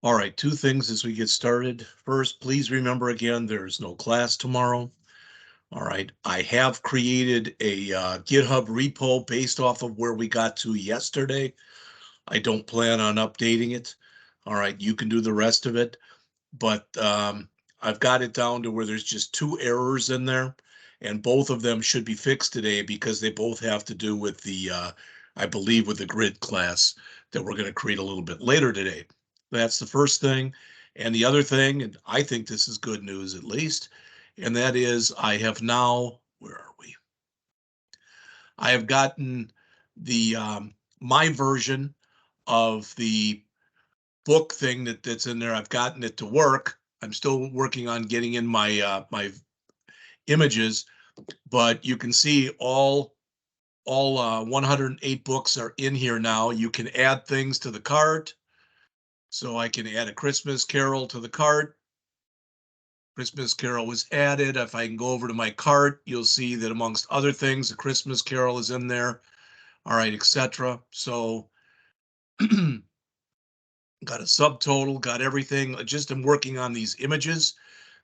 All right, two things as we get started. First, please remember again, there's no class tomorrow. All right, I have created a GitHub repo based off of where we got to yesterday. I don't plan on updating it. All right, you can do the rest of it, but I've got it down to where there's just two errors in there, and both of them should be fixed today because they both have to do with I believe, with the grid class that we're going to create a little bit later today. That's the first thing. And the other thing, and I think this is good news at least, and that is I have now, where are we? I have gotten the my version of the book thing that's in there. I've gotten it to work. I'm still working on getting in my images, but you can see all 108 books are in here now. You can add things to the cart. So I can add a Christmas Carol to the cart. Christmas Carol was added. If I can go over to my cart, you'll see that amongst other things, a Christmas Carol is in there. All right, etc. So got a subtotal, got everything. I just am working on these images.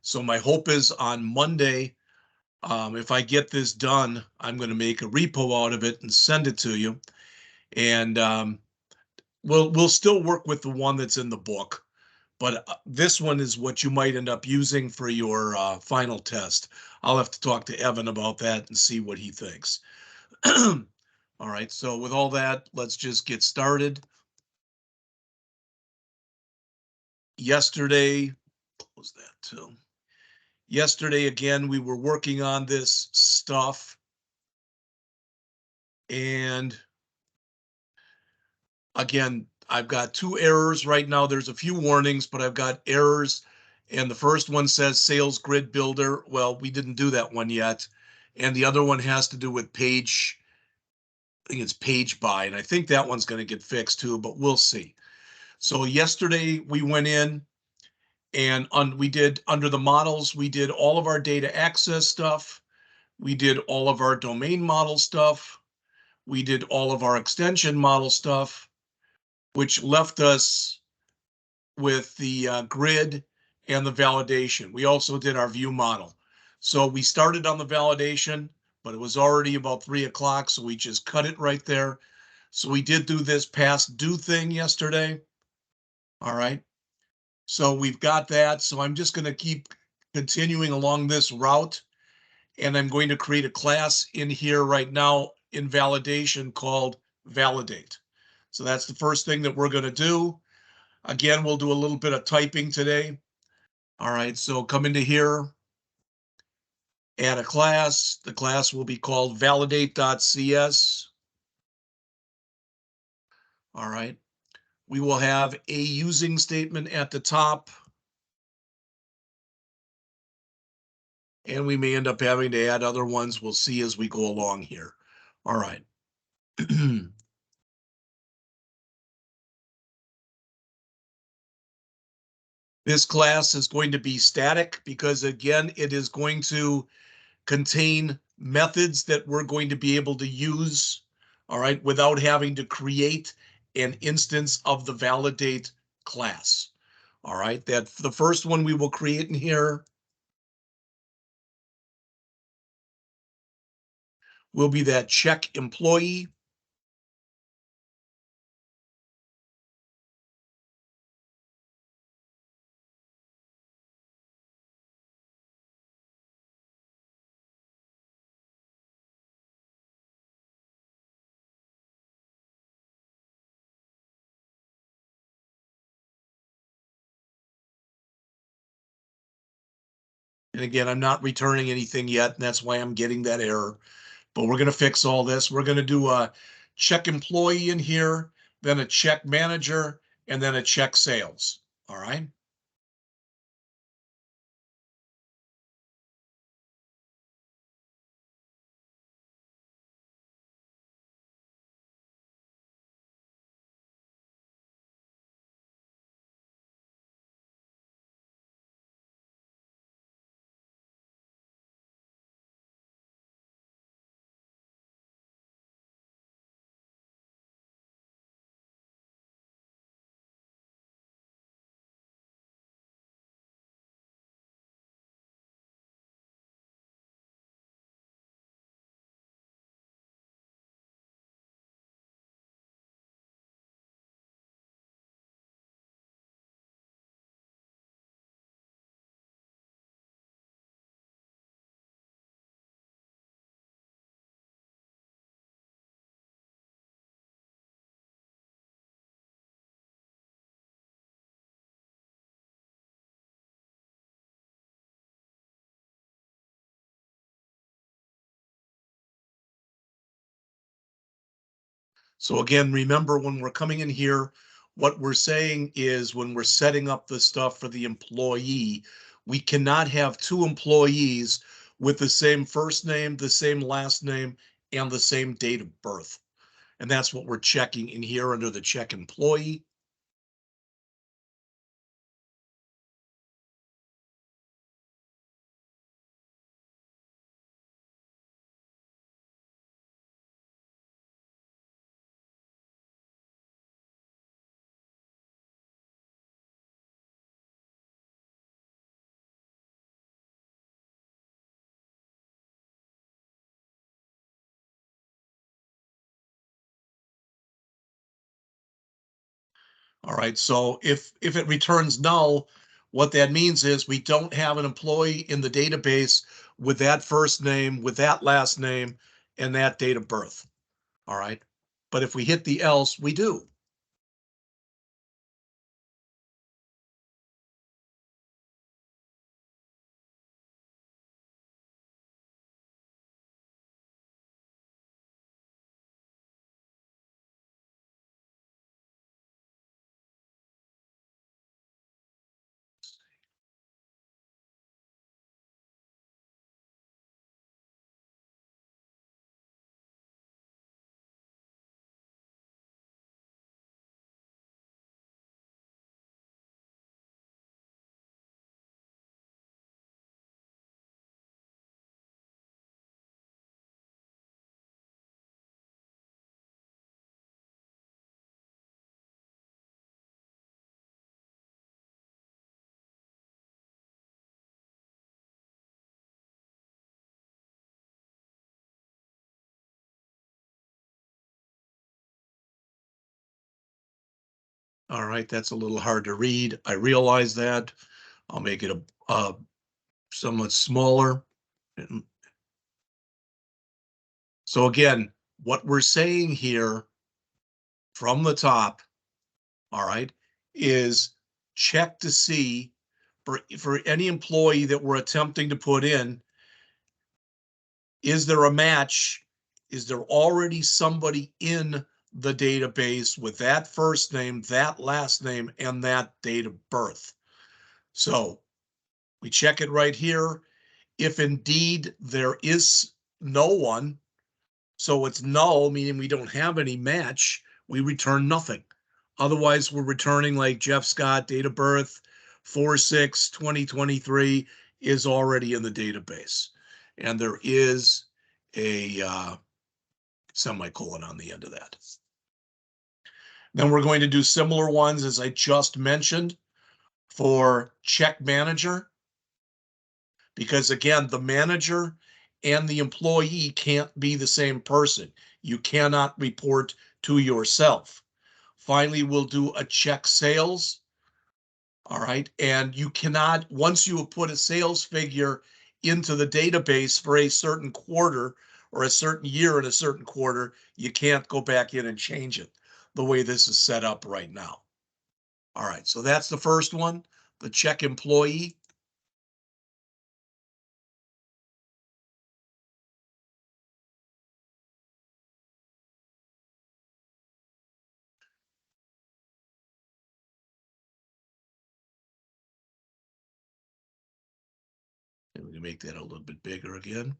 So my hope is on Monday, if I get this done, I'm going to make a repo out of it and send it to you. And we'll still work with the one that's in the book, but this one is what you might end up using for your final test. I'll have to talk to Evan about that and see what he thinks. All right, so with all that, let's just get started. Yesterday, what was that too? Yesterday, again, we were working on this stuff, and again, I've got two errors right now. There's a few warnings, but I've got errors. And the first one says sales grid builder. Well, we didn't do that one yet. And the other one has to do with page, I think it's page by, and I think that one's going to get fixed too, but we'll see. So yesterday we went in and we did under the models, we did all of our data access stuff. We did all of our domain model stuff. We did all of our extension model stuff, which left us with the grid and the validation. We also did our view model. So we started on the validation, but it was already about 3 o'clock, so we just cut it right there. So we did do this past due thing yesterday. All right. So we've got that. So I'm just going to keep continuing along this route. And I'm going to create a class in here right now in validation called validate. So that's the first thing that we're going to do. Again, we'll do a little bit of typing today. All right, so come into here, add a class. The class will be called validate.cs. All right, we will have a using statement at the top. And we may end up having to add other ones. We'll see as we go along here. All right. This class is going to be static because, again, it is going to contain methods that we're going to be able to use, all right, without having to create an instance of the validate class. All right, that the first one we will create in here will be that check employee. And again, I'm not returning anything yet, and that's why I'm getting that error. But we're going to fix all this. We're going to do a check employee in here, then a check manager, and then a check sales. All right. So again, remember when we're coming in here, what we're saying is when we're setting up the stuff for the employee, we cannot have two employees with the same first name, the same last name, and the same date of birth. And that's what we're checking in here under the check employee. All right, so if it returns null, what that means is we don't have an employee in the database with that first name, with that last name, and that date of birth. All right, but if we hit the else, we do. All right, that's a little hard to read. I realize that. I'll make it a somewhat smaller. So again, what we're saying here from the top, all right, is check to see for any employee that we're attempting to put in, is there a match? Is there already somebody in the database with that first name, that last name, and that date of birth? So we check it right here. If indeed there is no one, so it's null, meaning we don't have any match, we return nothing. Otherwise, we're returning like Jeff Scott, date of birth, 4/6/2023 is already in the database. And there is a semicolon on the end of that. Then we're going to do similar ones as I just mentioned for check manager, because again, the manager and the employee can't be the same person. You cannot report to yourself. Finally, we'll do a check sales. All right. And you cannot, once you have put a sales figure into the database for a certain quarter or a certain year in a certain quarter, you can't go back in and change it the way this is set up right now. All right. So that's the first one, the check employee. And we can make that a little bit bigger again.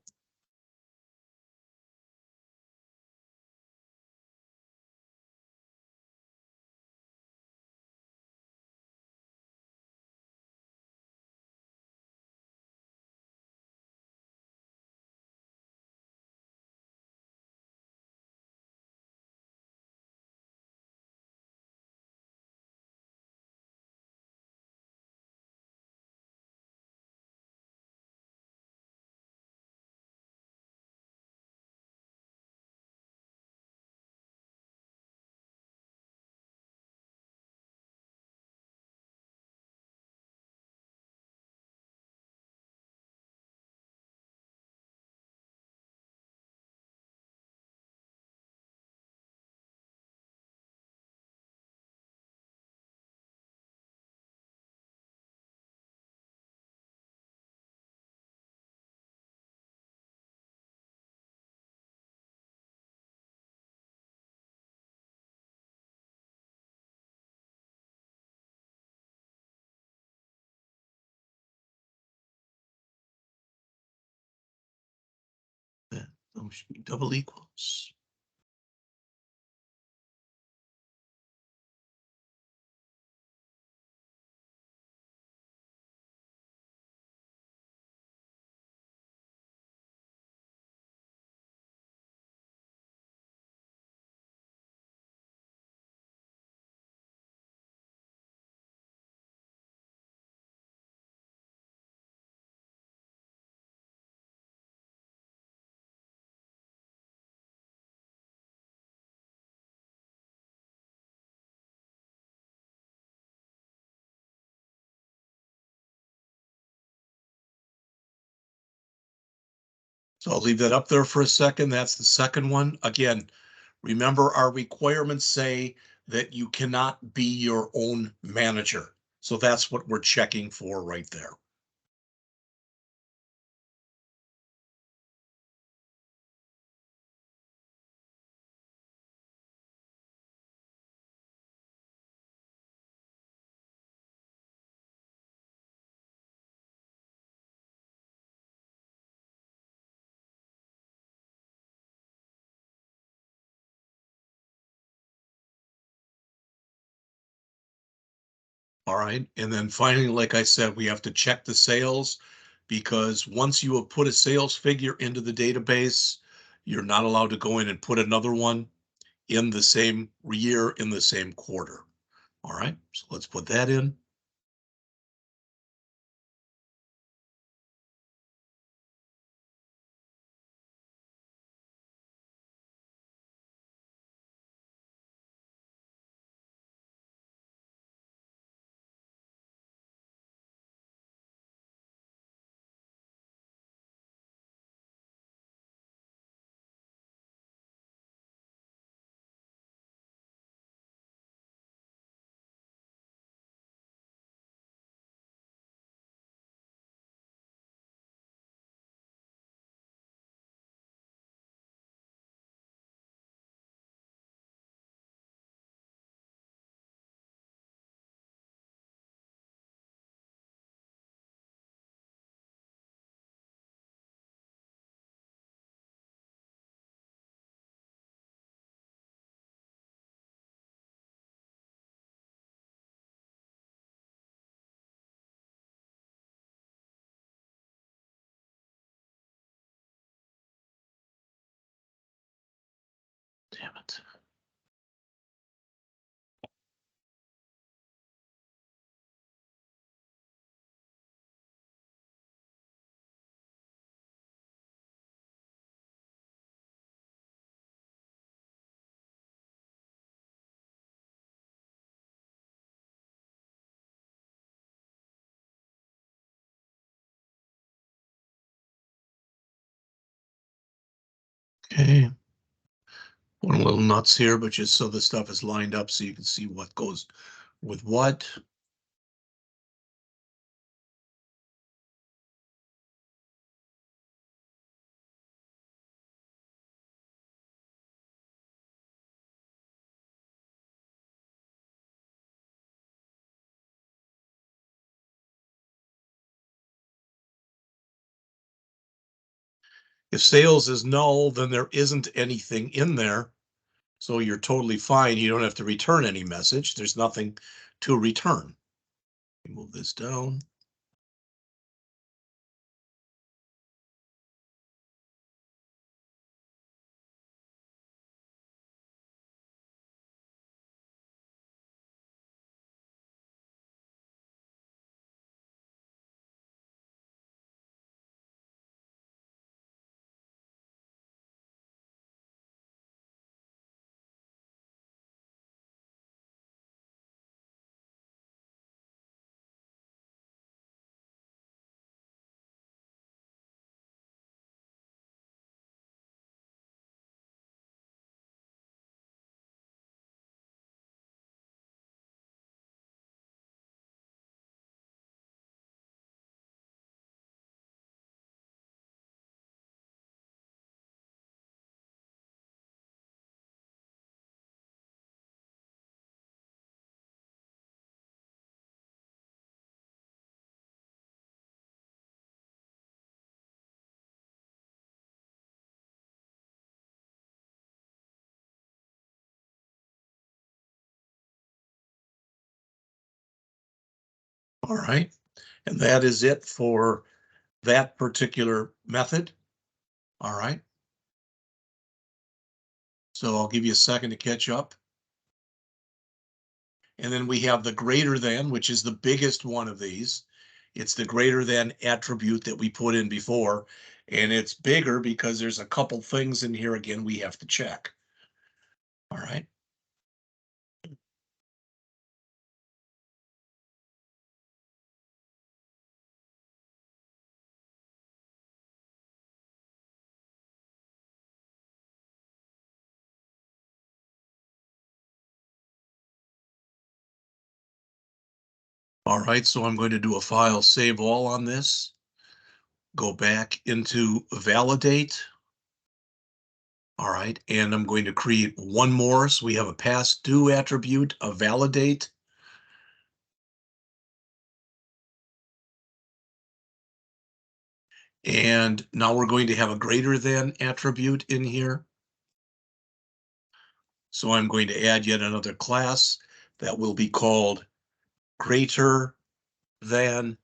should be double equals. So I'll leave that up there for a second. That's the second one. Again, remember our requirements say that you cannot be your own manager. So that's what we're checking for right there. All right. And then finally, like I said, we have to check the sales because once you have put a sales figure into the database, you're not allowed to go in and put another one in the same year in the same quarter. All right. So let's put that in. Damn it. Okay. Going a little nuts here, but just so the stuff is lined up so you can see what goes with what. If sales is null, then there isn't anything in there. So you're totally fine. You don't have to return any message. There's nothing to return. Move this down. All right. And that is it for that particular method. All right. So I'll give you a second to catch up. And then we have the greater than, which is the biggest one of these. It's the greater than attribute that we put in before. And it's bigger because there's a couple things in here again we have to check. All right. All right, so I'm going to do a file save all on this. Go back into validate. All right, and I'm going to create one more. So we have a past due attribute, a validate. And now we're going to have a greater than attribute in here. So I'm going to add yet another class that will be called greater than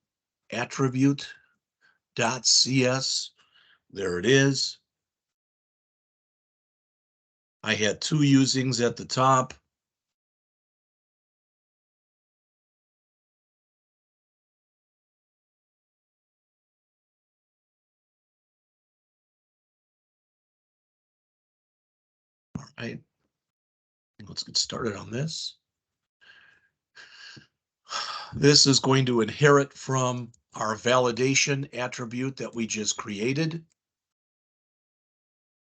attribute.cs. There it is. I had two usings at the top. All right, let's get started on this. This is going to inherit from our validation attribute that we just created.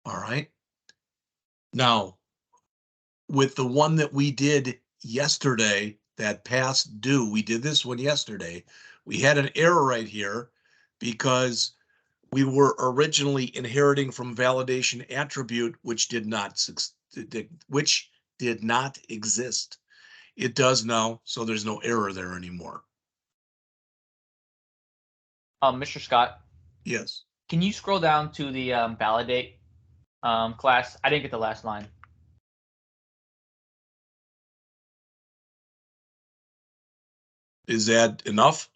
All right. Now, with the one that we did yesterday, that past due, we did this one yesterday. We had an error right here because we were originally inheriting from validation attribute, which did not exist. It does now, so there's no error there anymore. Mr. Scott, Yes. can you scroll down to the validate class? I didn't get the last line. Is that enough?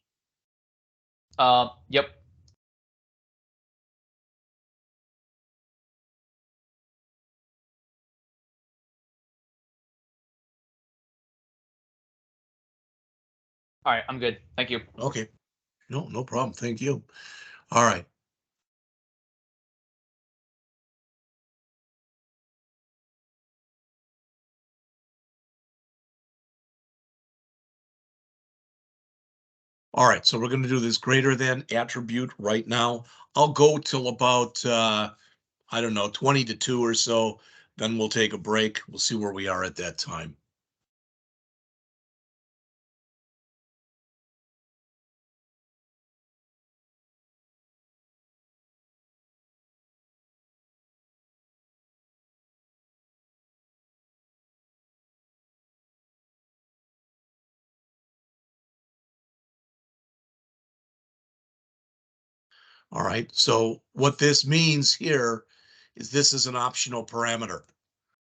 Yep. All right, I'm good. Thank you. Okay. No problem. Thank you. All right. All right, so we're going to do this greater than attribute right now. I'll go till about, I don't know, 20 to 2 or so. Then we'll take a break. We'll see where we are at that time. All right, so what this means here is this is an optional parameter.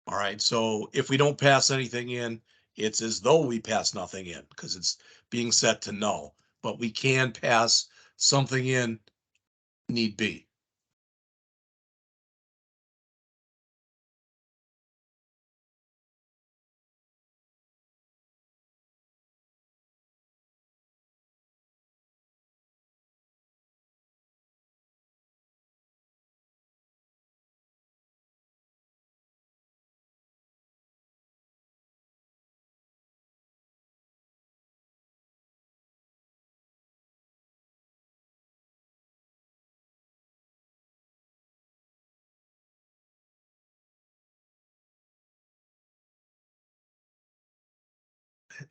All right, so if we don't pass anything in, it's as though we pass nothing in because it's being set to null, but we can pass something in need be.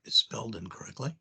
It's spelled incorrectly.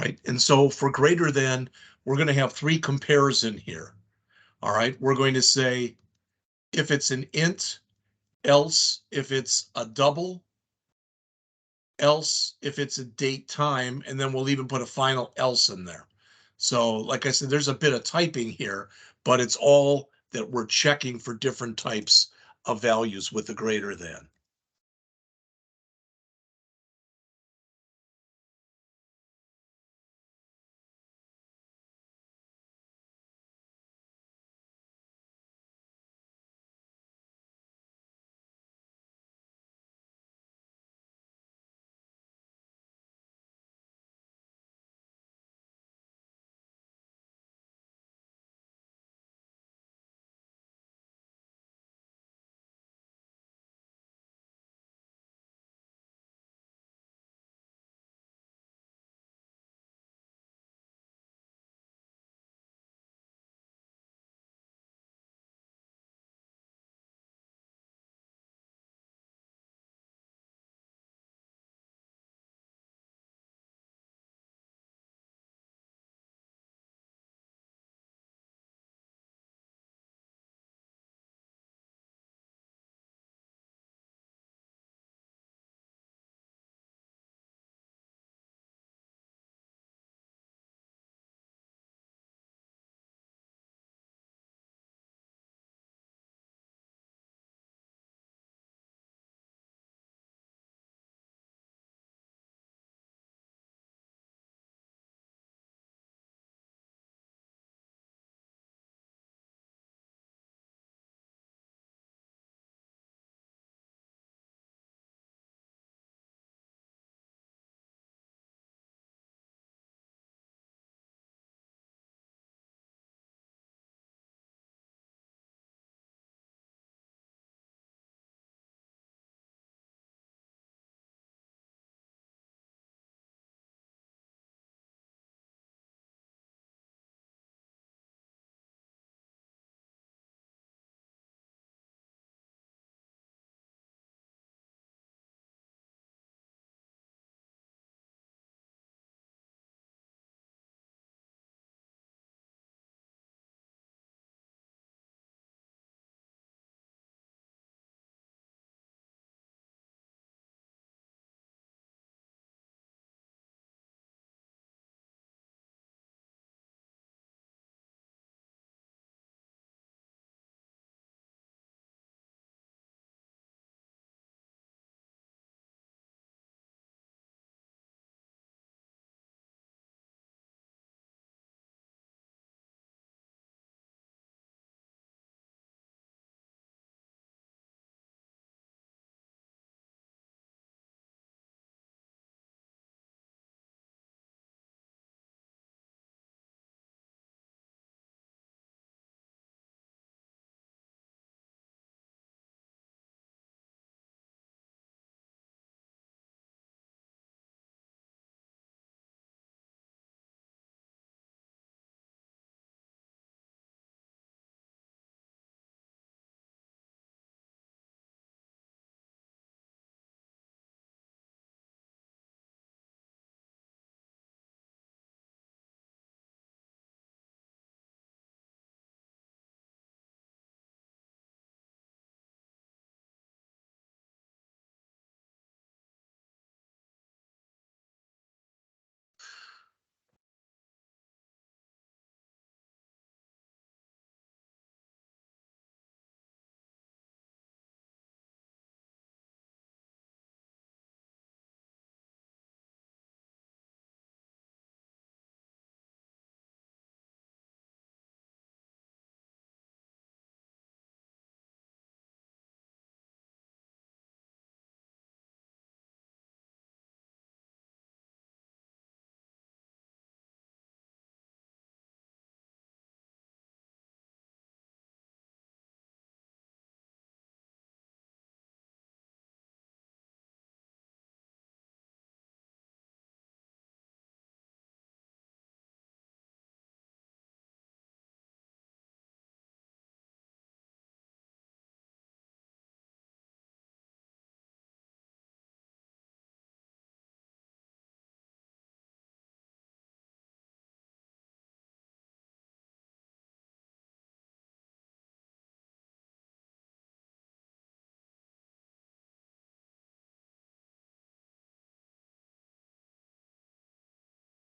right? And so for greater than, we're going to have three compares in here. All right, we're going to say if it's an int, else if it's a double, else if it's a date time, and then we'll even put a final else in there. So like I said, there's a bit of typing here, but it's all that we're checking for different types of values with the greater than.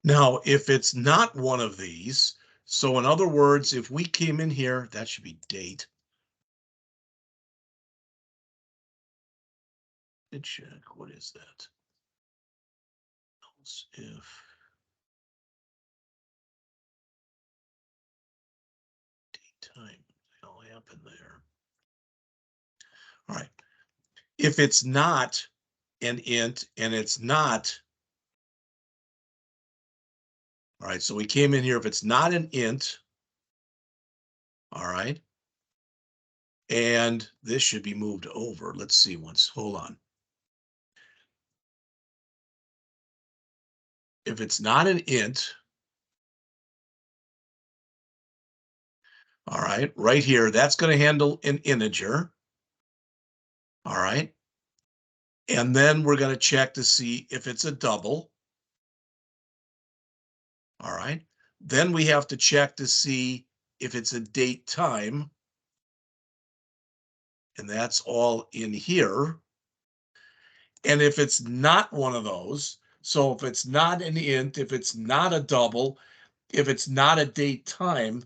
Now, if it's not one of these, so in other words, if we came in here, that should be date. Check, what is that? Else if date time, what happened there? All right. If it's not an int and it's not, all right, so we came in here, if it's not an int, all right, and this should be moved over. Let's see once, hold on. If it's not an int, all right, right here, that's going to handle an integer, all right, and then we're going to check to see if it's a double, all right, then we have to check to see if it's a date time, and that's all in here. And if it's not one of those, so if it's not an int, if it's not a double, if it's not a date time,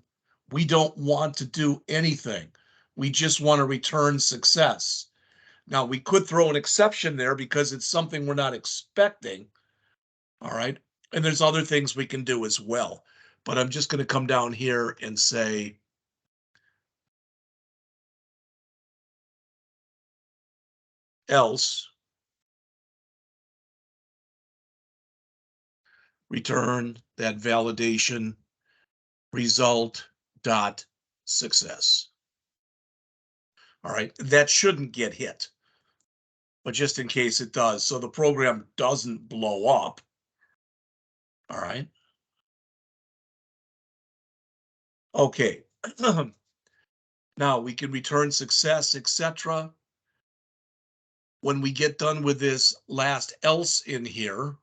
we don't want to do anything. We just want to return success. Now, we could throw an exception there because it's something we're not expecting. All right. And there's other things we can do as well. But I'm just going to come down here and say, else return that validation result dot success. All right, that shouldn't get hit, but just in case it does, so the program doesn't blow up. All right. Okay. Now we can return success, etc. When we get done with this last else in here,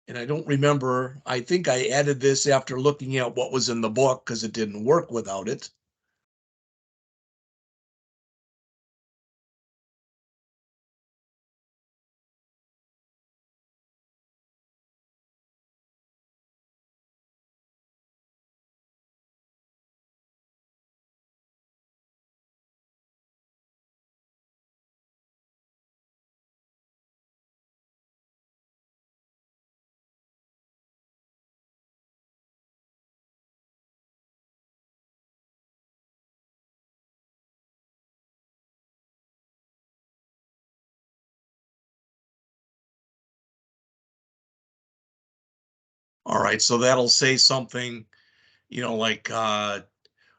and I don't remember, I think I added this after looking at what was in the book because it didn't work without it. All right, so that'll say something, like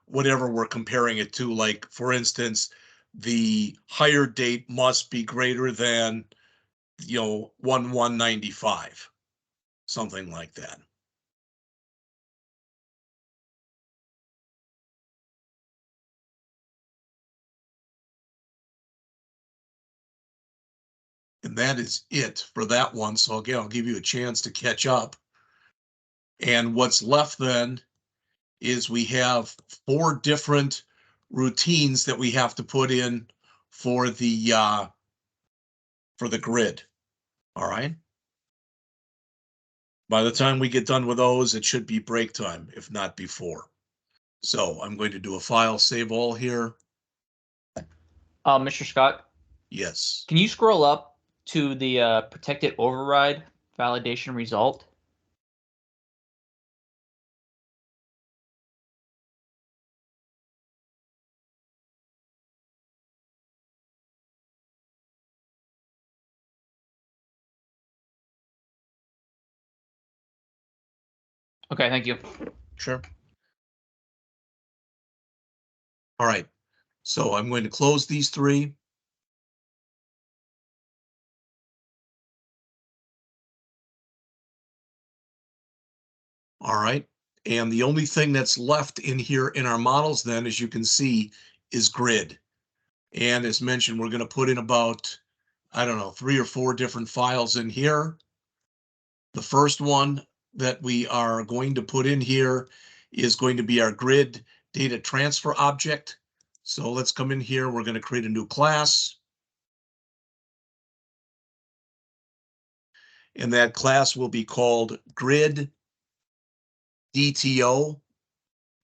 whatever we're comparing it to, like for instance, the hire date must be greater than 1/1/95, something like that. And that is it for that one. So again, I'll give you a chance to catch up. And what's left then is we have 4 different routines that we have to put in for the grid. All right. By the time we get done with those, it should be break time, if not before. So I'm going to do a file save all here. Mr. Scott, Yes. can you scroll up to the protected override validation result? Okay, thank you. Sure. All right. So I'm going to close these 3. All right. And the only thing that's left in here in our models then, as you can see, is grid. And as mentioned, we're going to put in about, I don't know, 3 or 4 different files in here. The first one that we are going to put in here is going to be our grid data transfer object. So let's come in here. We're going to create a new class. And that class will be called grid DTO,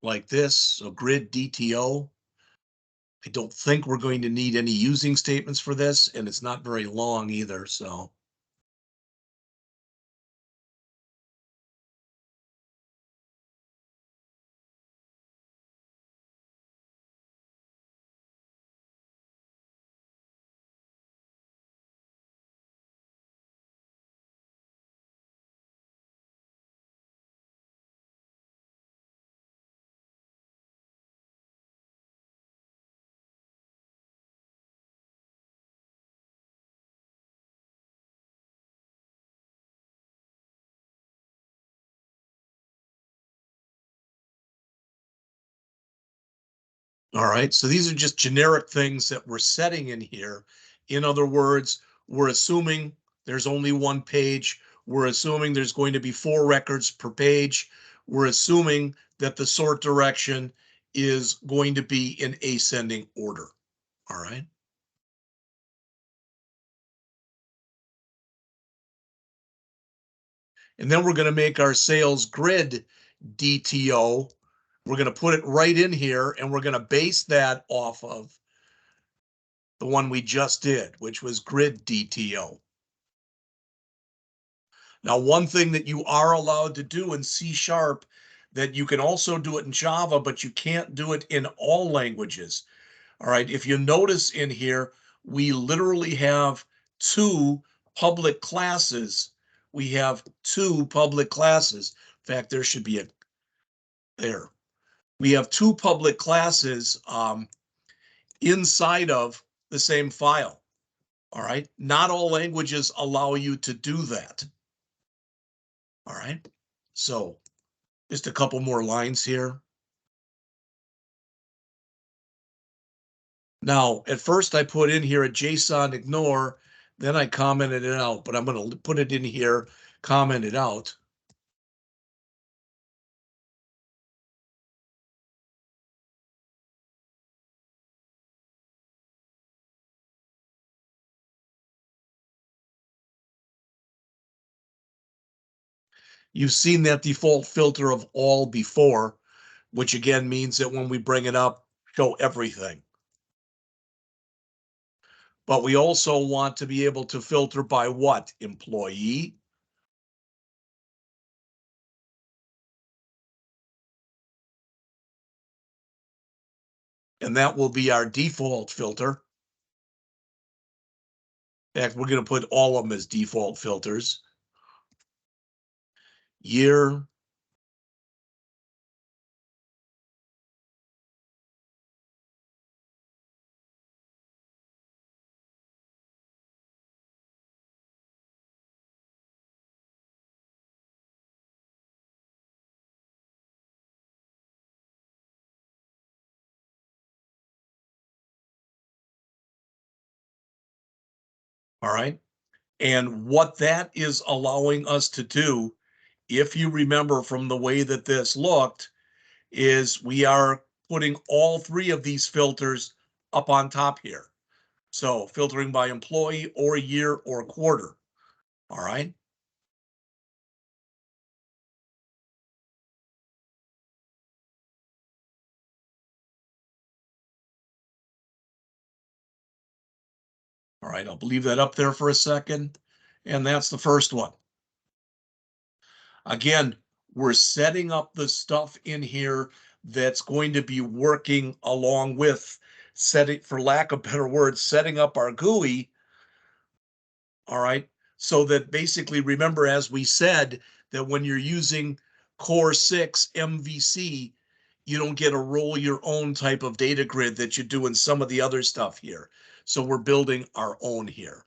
like this. So grid DTO. I don't think we're going to need any using statements for this, and it's not very long either. So all right, so these are just generic things that we're setting in here. In other words, we're assuming there's only one page. We're assuming there's going to be 4 records per page. We're assuming that the sort direction is going to be in ascending order. All right. And then we're going to make our sales grid DTO. We're going to put it right in here, and we're going to base that off of the one we just did, which was grid DTO. Now, one thing that you are allowed to do in C# that you can also do it in Java, but you can't do it in all languages. All right, if you notice in here, we literally have 2 public classes. We have 2 public classes. In fact, there should be a there. We have 2 public classes inside of the same file. All right, not all languages allow you to do that. All right, so just a couple more lines here. Now, at first I put in here a JSON ignore, then I commented it out, but I'm going to put it in here, comment it out. You've seen that default filter of all before, which again means that when we bring it up, show everything. But we also want to be able to filter by what? Employee. And that will be our default filter. In fact, we're going to put all of them as default filters. Year. All right. And what that is allowing us to do, if you remember from the way that this looked, is we are putting all 3 of these filters up on top here. So filtering by employee or year or quarter. All right. All right. I'll leave that up there for a second. And that's the first one. Again, we're setting up the stuff in here that's going to be working along with setting, for lack of better words, setting up our GUI. All right. So that basically, remember, as we said, that when you're using Core 6 MVC, you don't get a roll your own type of data grid that you do in some of the other stuff here. So we're building our own here.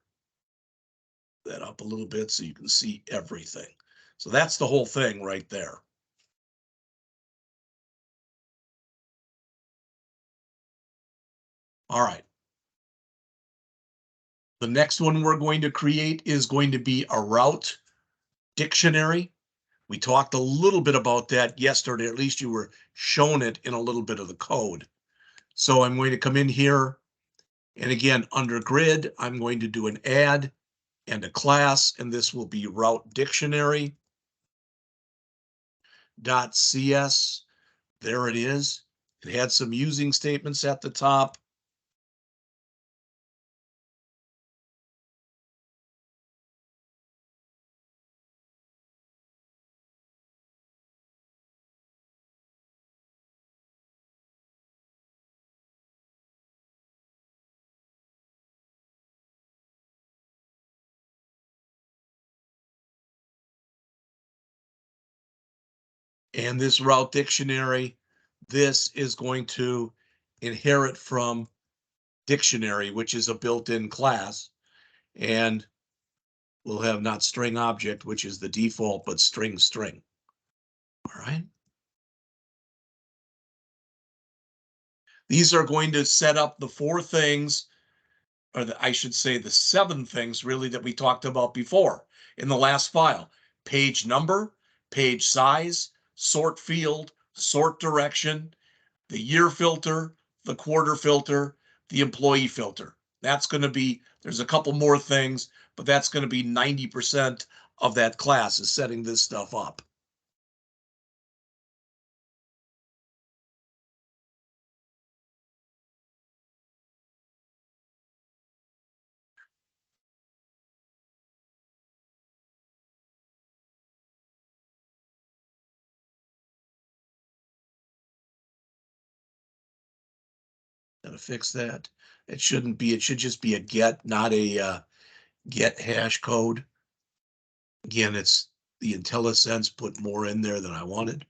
That up a little bit so you can see everything. So that's the whole thing right there. All right. The next one we're going to create is going to be a route dictionary. We talked a little bit about that yesterday, at least you were shown it in a little bit of the code. So I'm going to come in here, and again, under grid, I'm going to do an add and a class, and this will be route dictionary .cs. There it is. It had some using statements at the top. And this route dictionary, this is going to inherit from dictionary, which is a built-in class. And we'll have not string object, which is the default, but string string. All right. These are going to set up the four things, or I should say the seven things really that we talked about before in the last file. Page number, page size, sort field, sort direction, the year filter, the quarter filter, the employee filter. That's going to be, there's a couple more things, but that's going to be 90% of that class is setting this stuff up. Gotta fix that. It shouldn't be, it should just be a get, not a get hash code. Again, it's the IntelliSense put more in there than I wanted.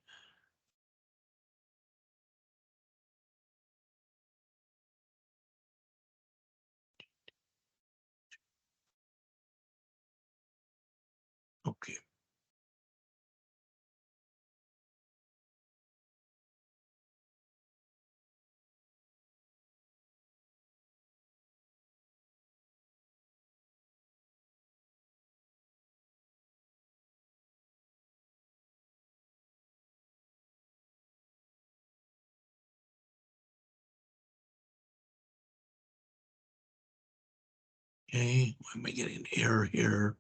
Okay. Okay, why am I getting an error here?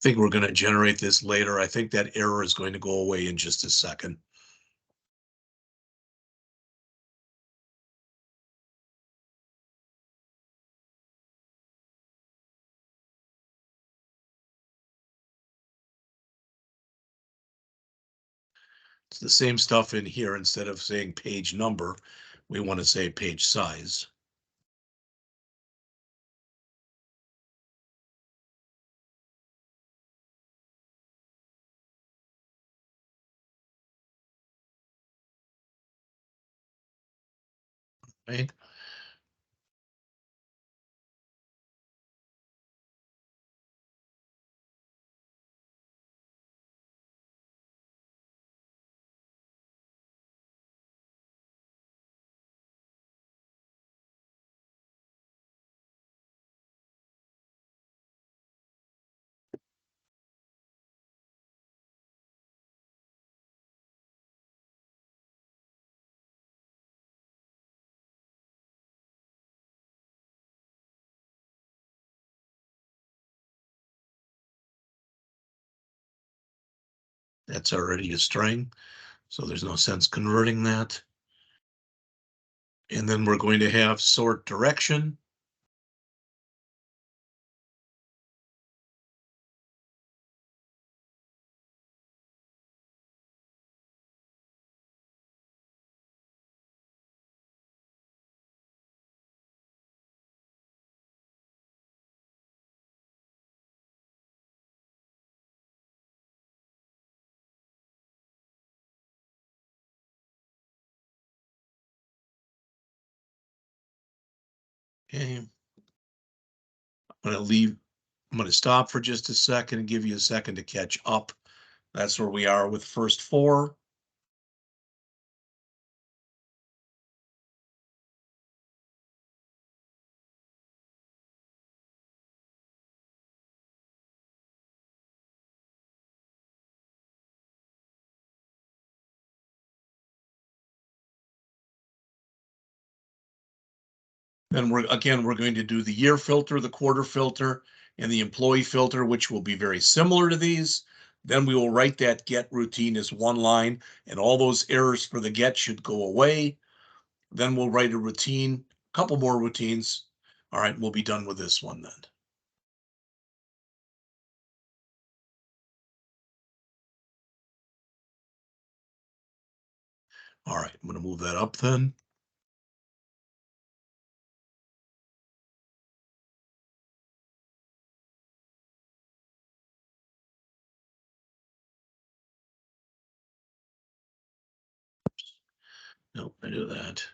I think we're going to generate this later. I think that error is going to go away in just a second. It's the same stuff in here. Instead of saying page number, we want to say page size. Right? That's already a string, so there's no sense converting that. And then we're going to have sort direction. Okay. I'm going to stop for just a second and give you a second to catch up. That's where we are with first four. Then we're going to do the year filter, the quarter filter, and the employee filter, which will be very similar to these. Then we will write that get routine as one line, and all those errors for the get should go away. Then we'll write a routine, a couple more routines. All right, we'll be done with this one then. All right, I'm going to move that up then. Nope, I do that.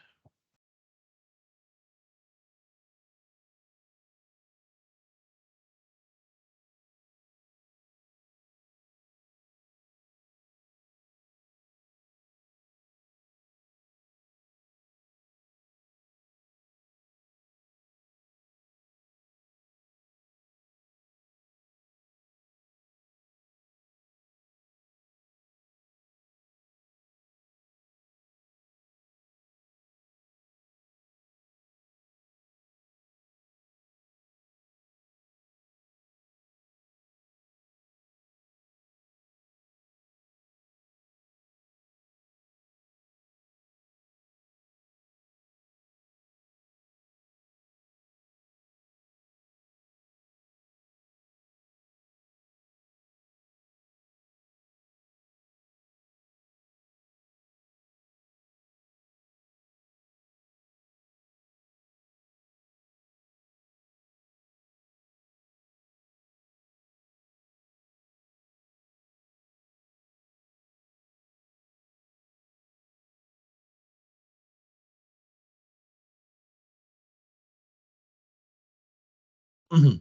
Mhm.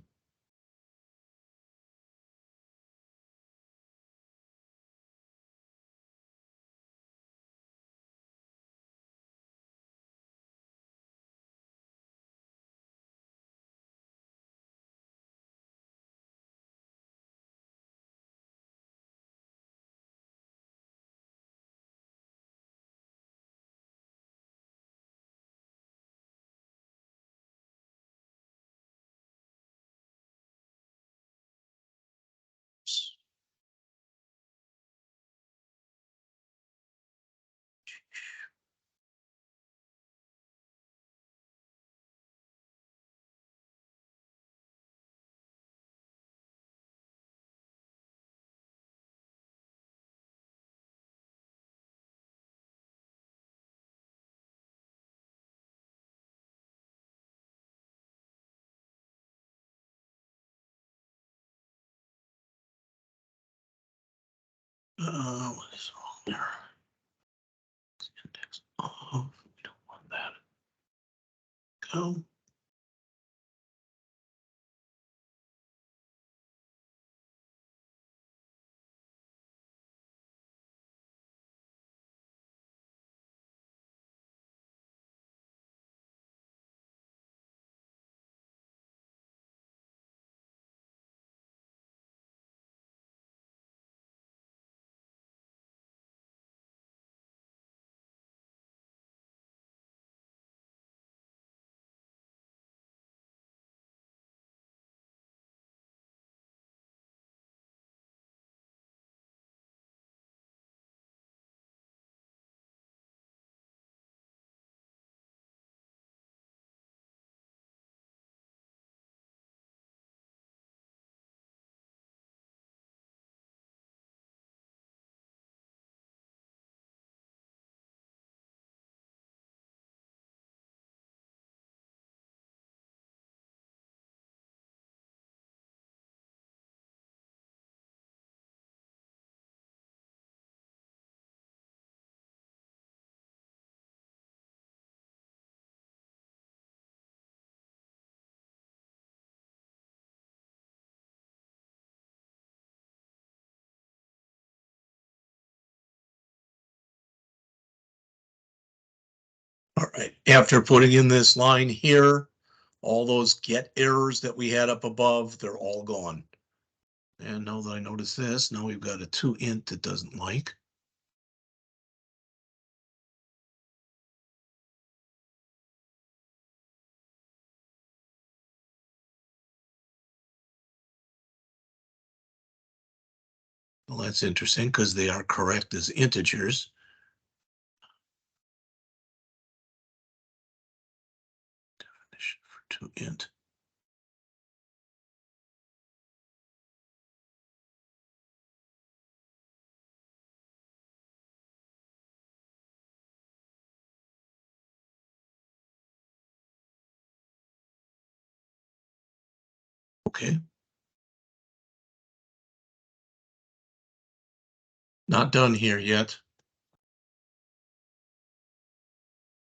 What is wrong there? Index off. We don't want that. Go. All right, after putting in this line here, all those get errors that we had up above, they're all gone. And now that I notice this, now we've got a 2int that doesn't like. Well, that's interesting because they are correct as integers. Definition for toInt. Okay. Not done here yet.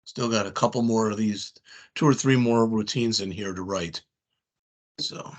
Still got a couple more of these, 2 or 3 more routines in here to write. So.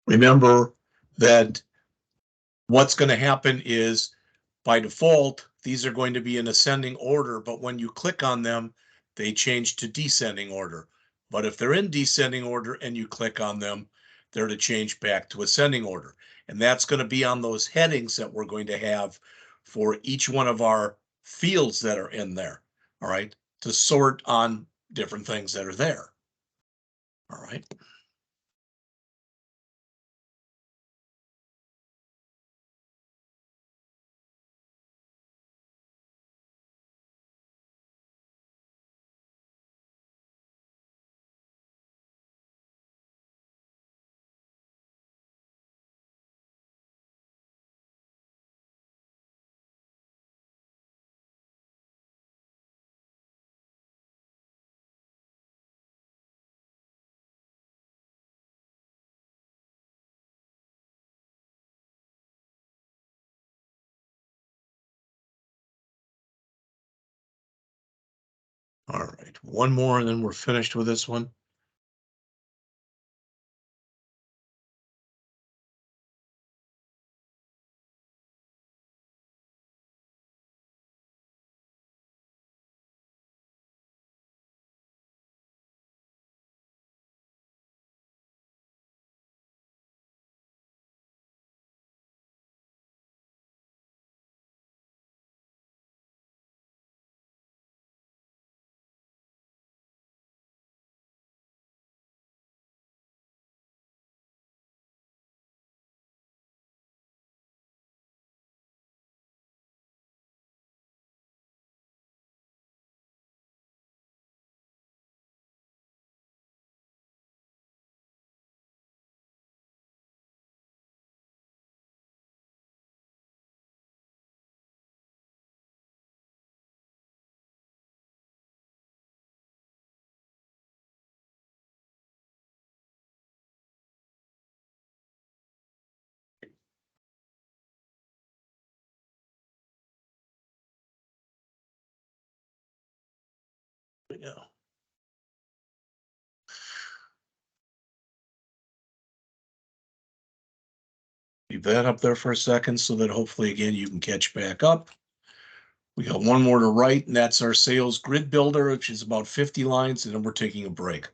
Remember that what's going to happen is by default, these are going to be in ascending order, but when you click on them, they change to descending order. But if they're in descending order and you click on them, they're to change back to ascending order. And that's going to be on those headings that we're going to have for each one of our fields that are in there, all right, to sort on different things that are there. All right. All right, one more and then we're finished with this one. Yeah. Leave that up there for a second so that hopefully again you can catch back up. We got one more to write, and that's our sales grid builder, which is about 50 lines, and then we're taking a break.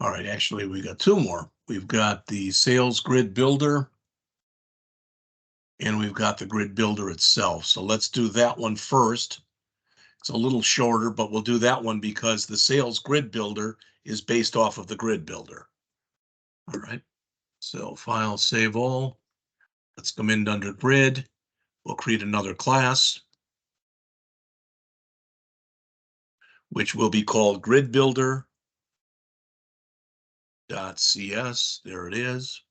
All right, actually, we got two more. We've got the sales grid builder, and we've got the grid builder itself. So let's do that one first. It's a little shorter, but we'll do that one because the sales grid builder is based off of the grid builder. All right, so file, save all. Let's come in under grid. We'll create another class, which will be called grid builder. .cs, there it is.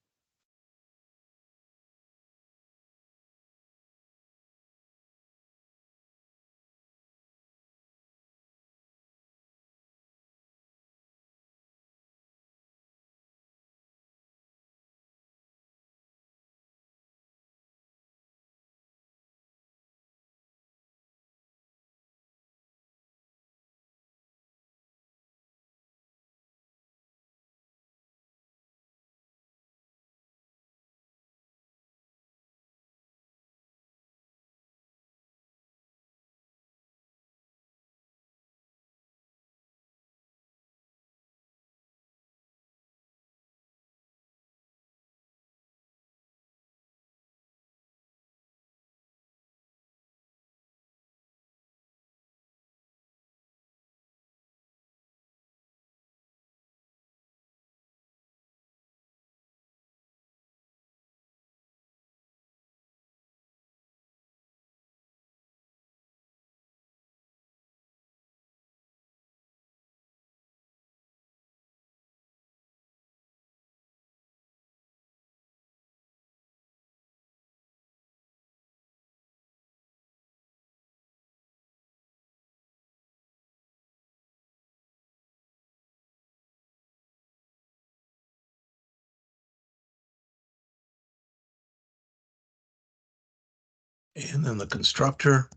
And then the constructor.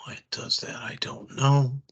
Why it does that, I don't know.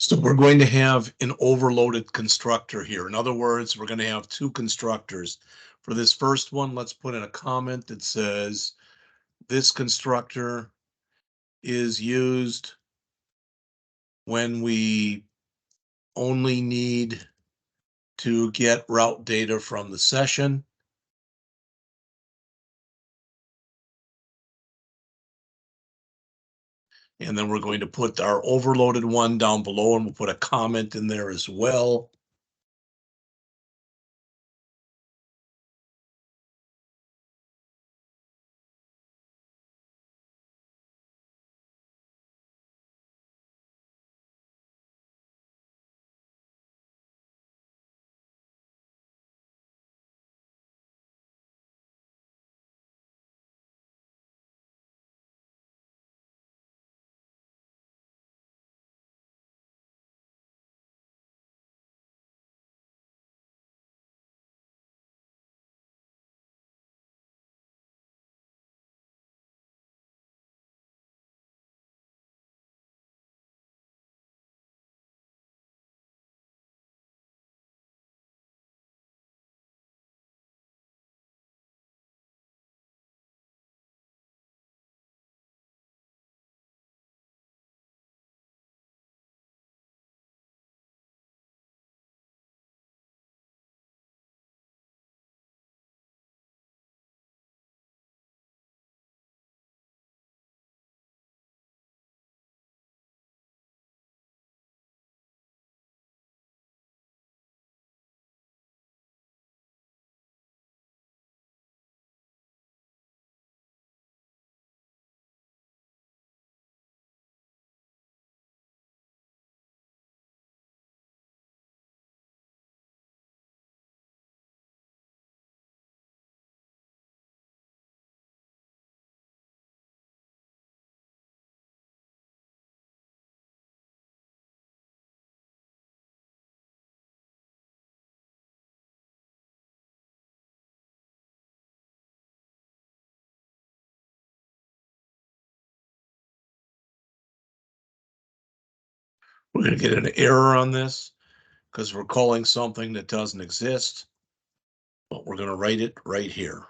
So we're going to have an overloaded constructor here. In other words, we're going to have two constructors. For this first one, let's put in a comment that says this constructor is used when we only need to get route data from the session. And then we're going to put our overloaded one down below, and we'll put a comment in there as well. We're gonna get an error on this because we're calling something that doesn't exist, but we're gonna write it right here.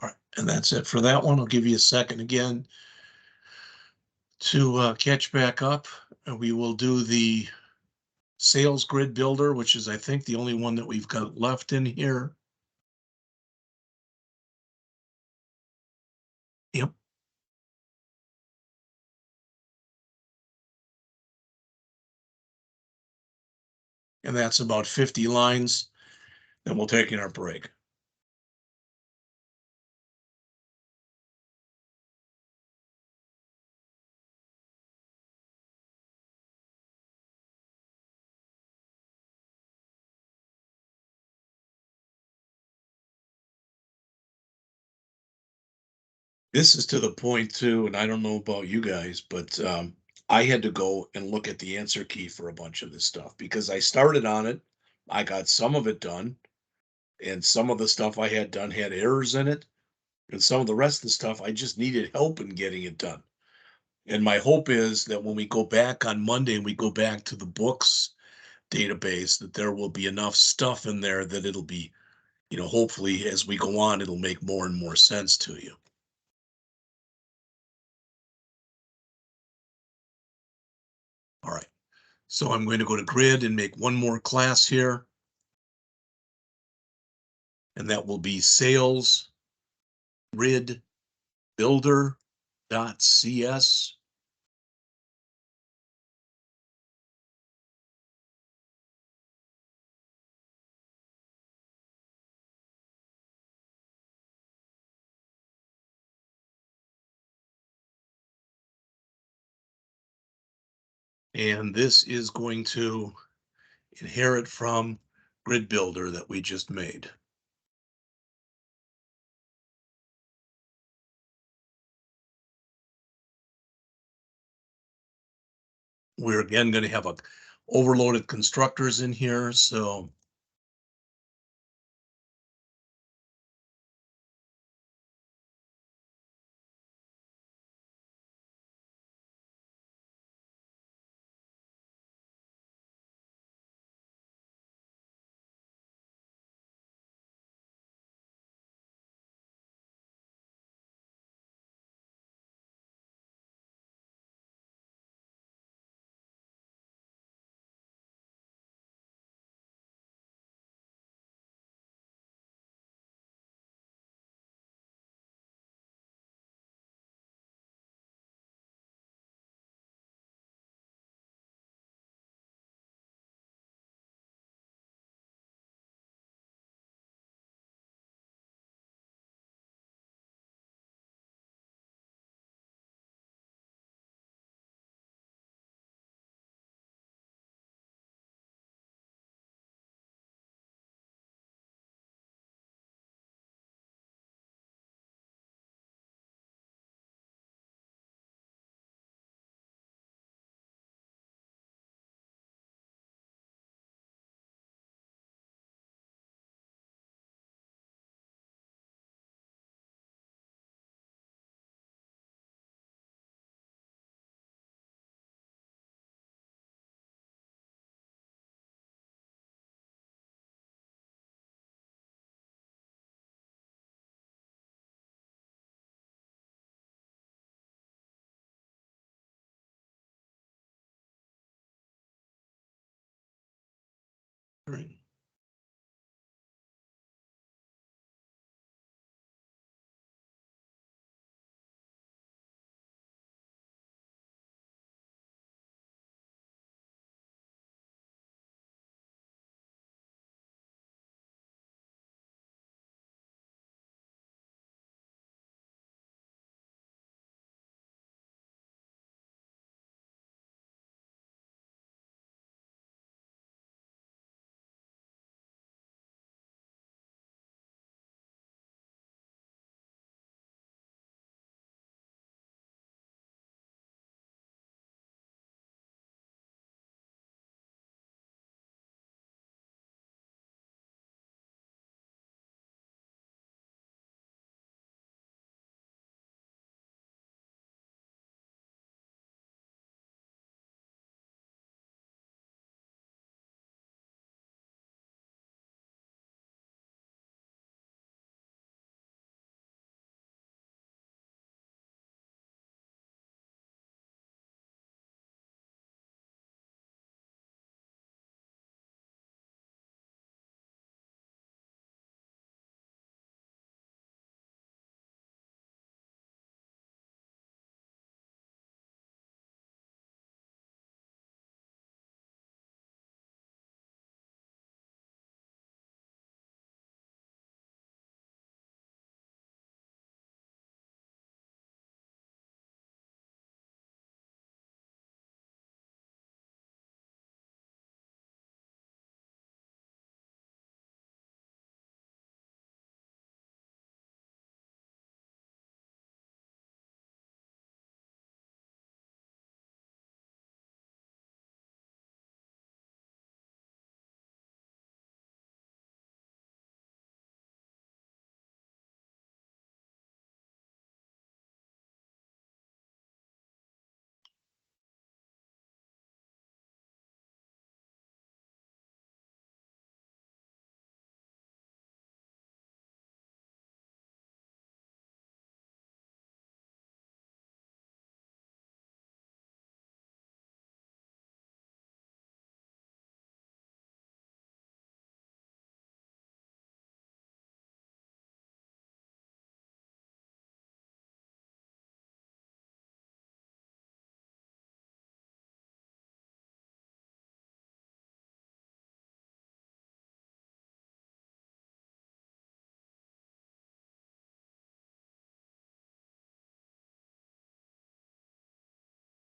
All right, and that's it for that one. I'll give you a second again to catch back up, and we will do the sales grid builder, which is, I think, the only one that we've got left in here. Yep. And that's about 50 lines. Then we'll take in our break. This is to the point too, and I don't know about you guys, but I had to go and look at the answer key for a bunch of this stuff because I started on it. I got some of it done, and some of the stuff I had done had errors in it, and some of the rest of the stuff I just needed help in getting it done. And my hope is that when we go back on Monday and we go back to the books database, that there will be enough stuff in there that it'll be, hopefully as we go on, it'll make more and more sense to you. All right. So I'm going to go to grid and make one more class here. And that will be sales grid builder.cs. And this is going to inherit from grid builder that we just made. We're again going to have a overloaded constructors in here. So Right.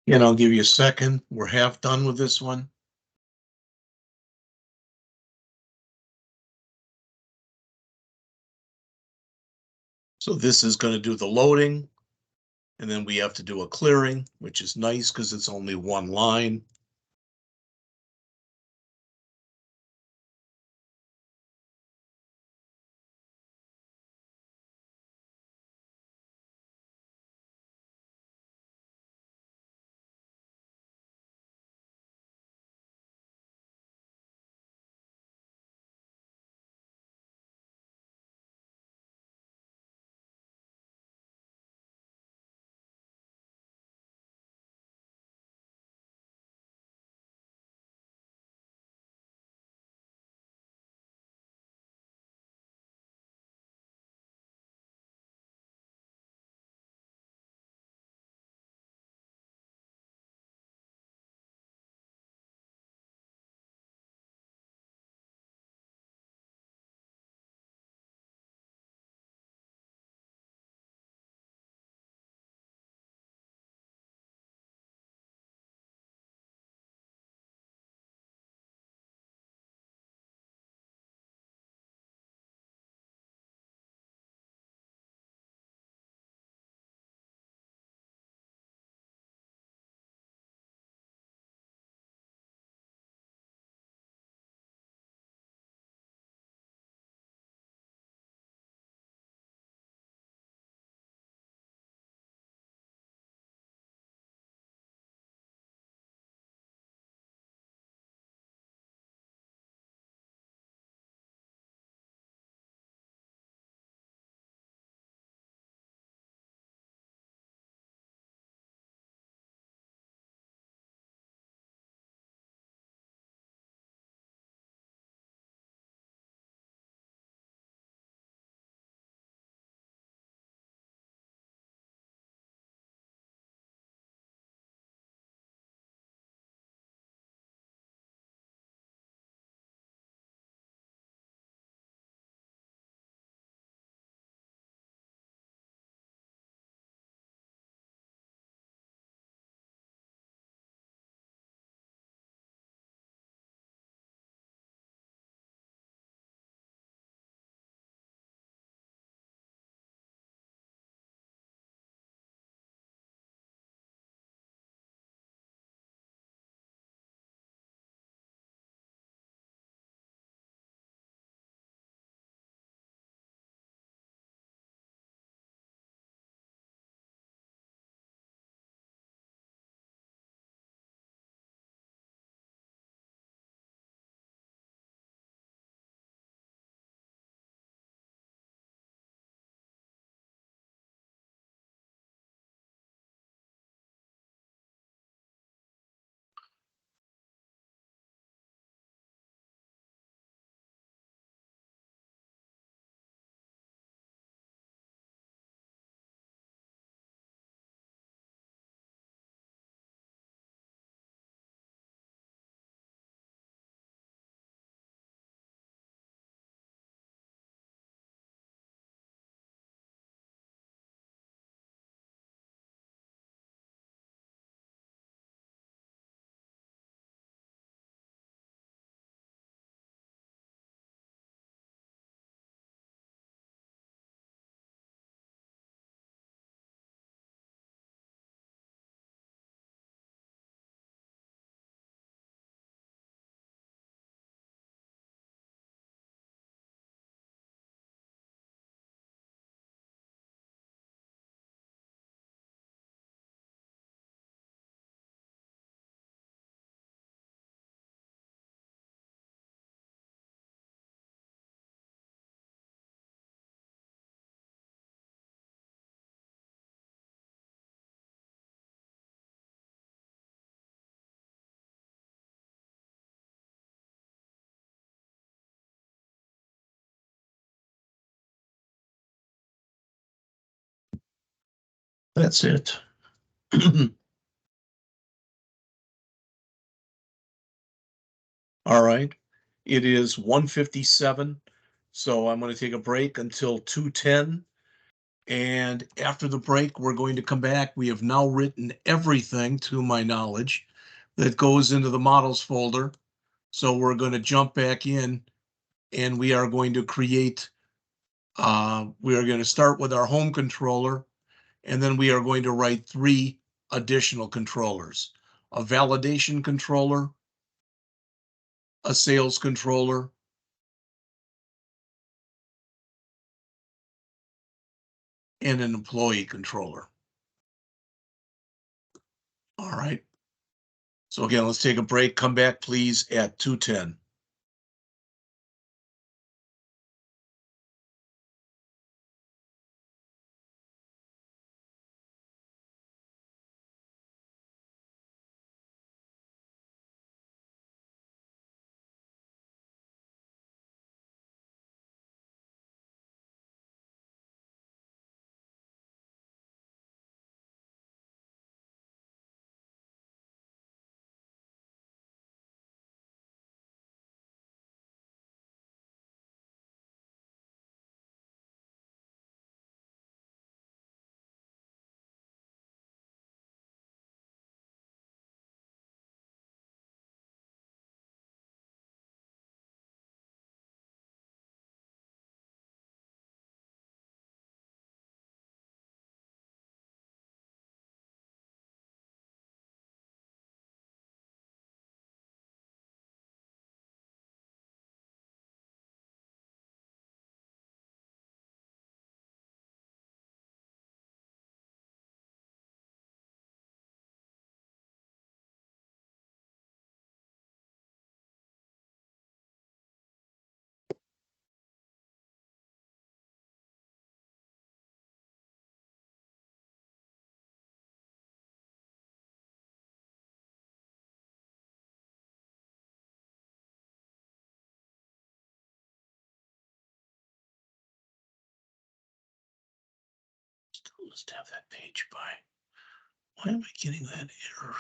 And I'll give you a second. We're half done with this one. So this is going to do the loading, and then we have to do a clearing, which is nice because it's only one line. That's it. All right. It is 1:57, so I'm going to take a break until 2:10. And after the break, we're going to come back. We have now written everything, to my knowledge, that goes into the models folder. So we're going to jump back in and we are going to create, we are going to start with our home controller, and then we are going to write 3 additional controllers: a validation controller, a sales controller, and an employee controller. All right. So again, let's take a break. Come back, please, at 2:10. Let's have that page by. Why am I getting that error?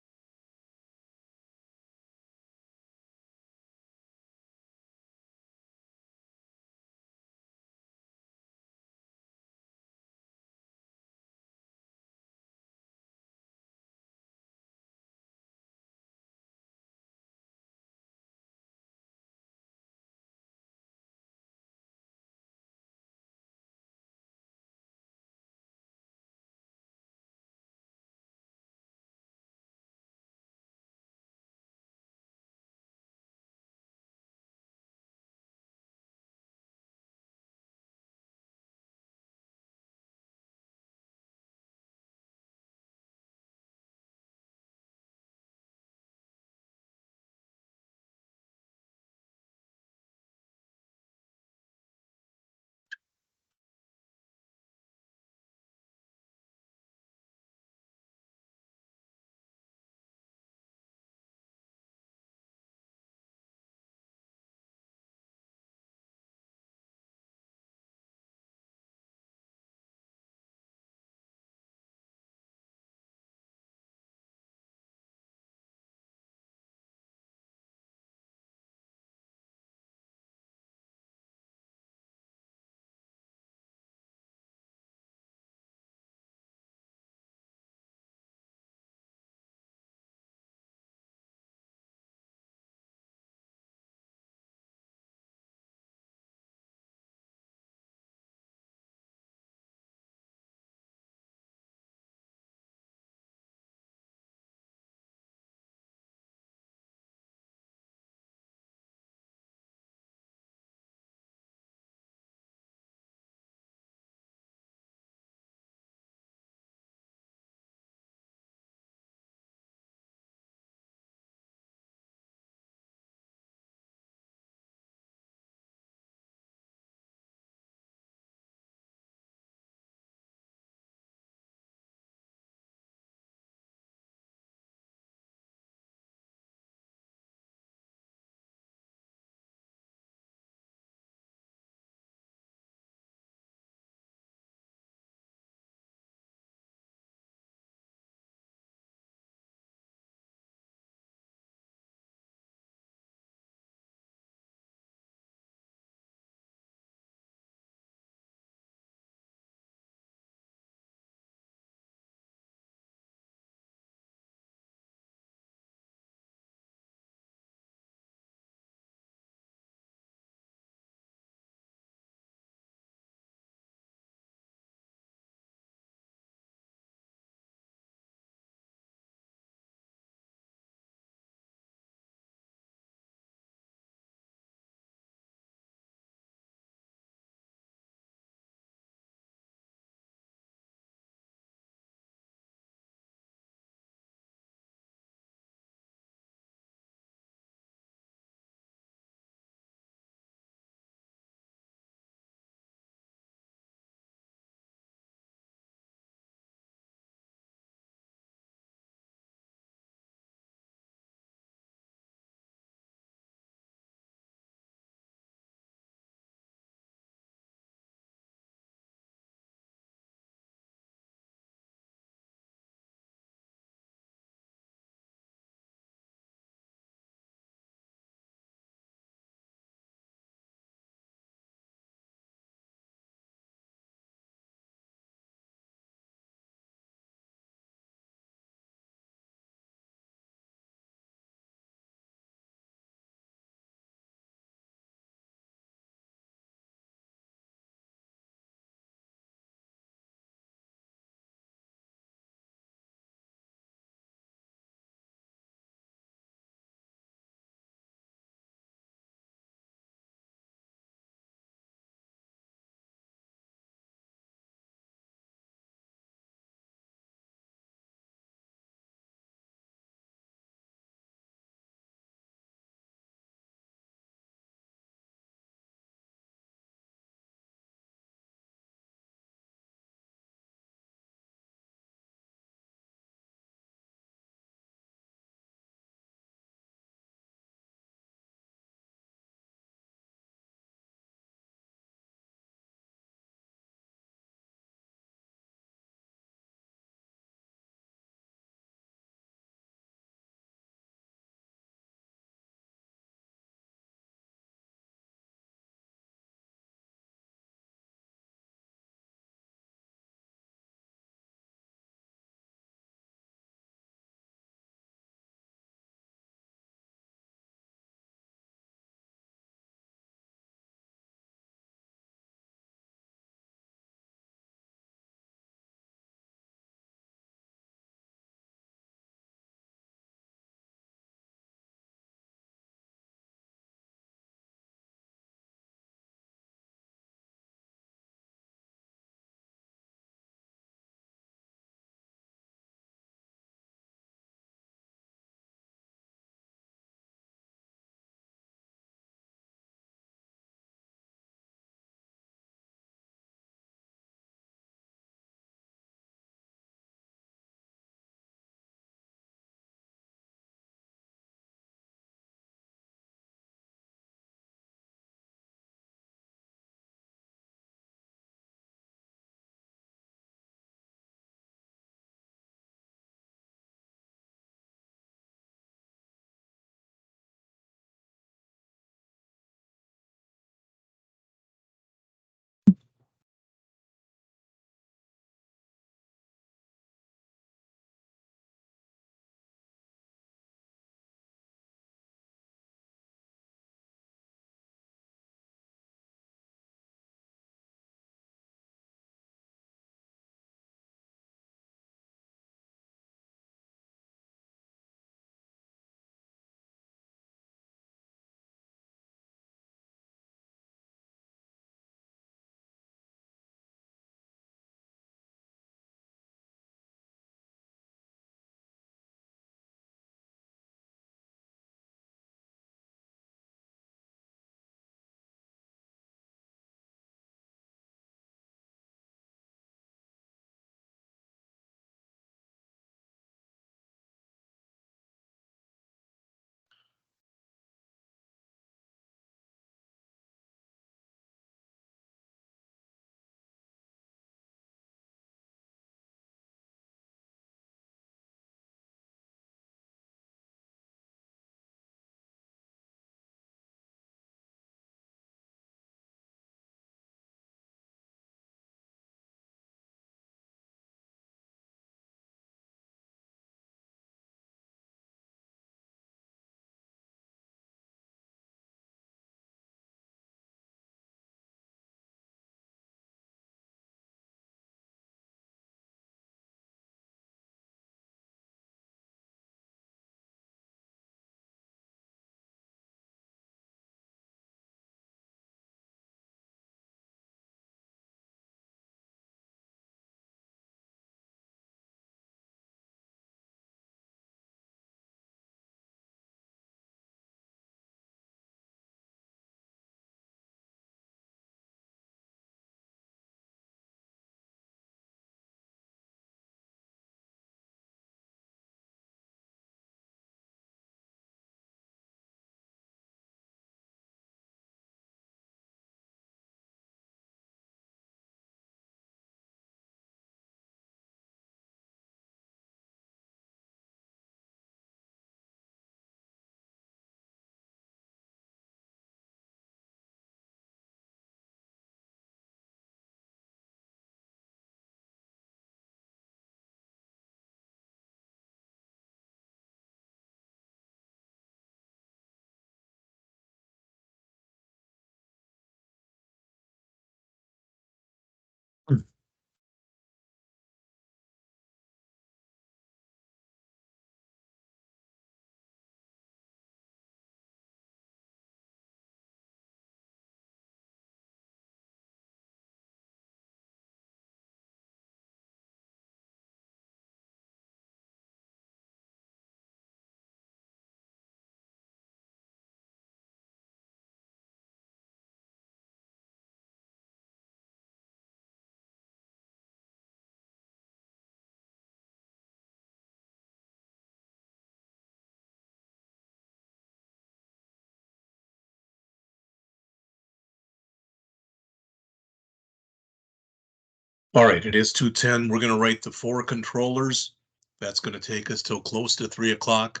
All right, it is 2:10. We're going to write the 4 controllers. That's going to take us till close to 3 o'clock.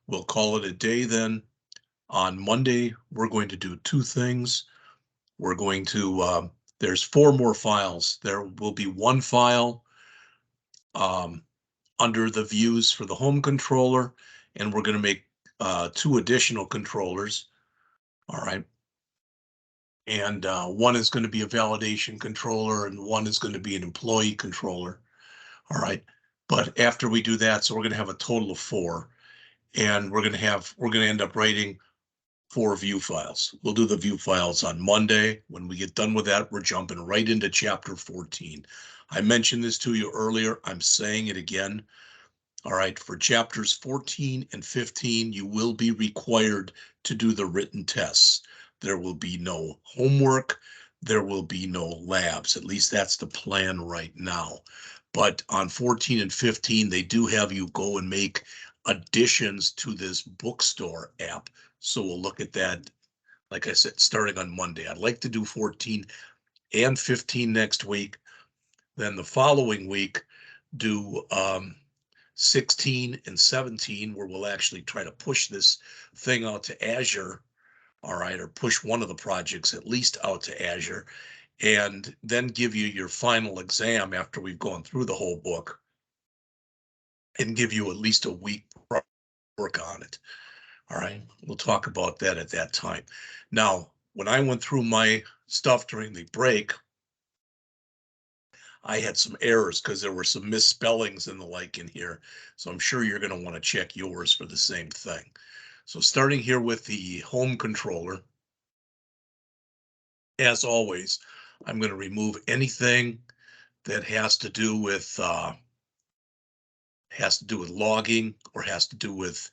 We'll call it a day then. On Monday, we're going to do 2 things. We're going to, there's 4 more files. There will be 1 file under the views for the home controller, and we're going to make 2 additional controllers. All right. And one is going to be a validation controller and one is going to be an employee controller. All right. But after we do that, so we're going to have a total of 4, and we're going to end up writing 4 view files. We'll do the view files on Monday. When we get done with that, we're jumping right into chapter 14. I mentioned this to you earlier. I'm saying it again. All right, for chapters 14 and 15, you will be required to do the written tests. There will be no homework. There will be no labs. At least that's the plan right now. But on 14 and 15, they do have you go and make additions to this bookstore app. So we'll look at that, like I said, starting on Monday. I'd like to do 14 and 15 next week. Then the following week, do 16 and 17, where we'll actually try to push this thing out to Azure, all right, or push one of the projects at least out to Azure, and then give you your final exam after we've gone through the whole book and give you at least a week work on it. All right, we'll talk about that at that time. Now, when I went through my stuff during the break, I had some errors because there were some misspellings and the like in here. So I'm sure you're going to want to check yours for the same thing. So starting here with the home controller, as always, I'm going to remove anything that has to do with logging or has to do with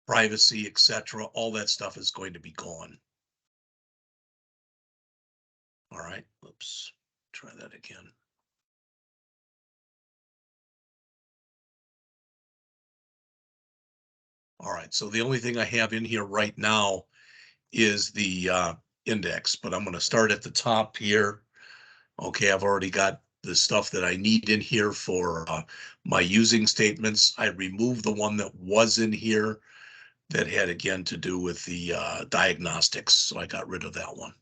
privacy, etc. All that stuff is going to be gone. All right, oops, try that again. All right, so the only thing I have in here right now is the index, but I'm going to start at the top here. Okay, I've already got the stuff that I need in here for my using statements. I removed the one that was in here that had again to do with the diagnostics, so I got rid of that one.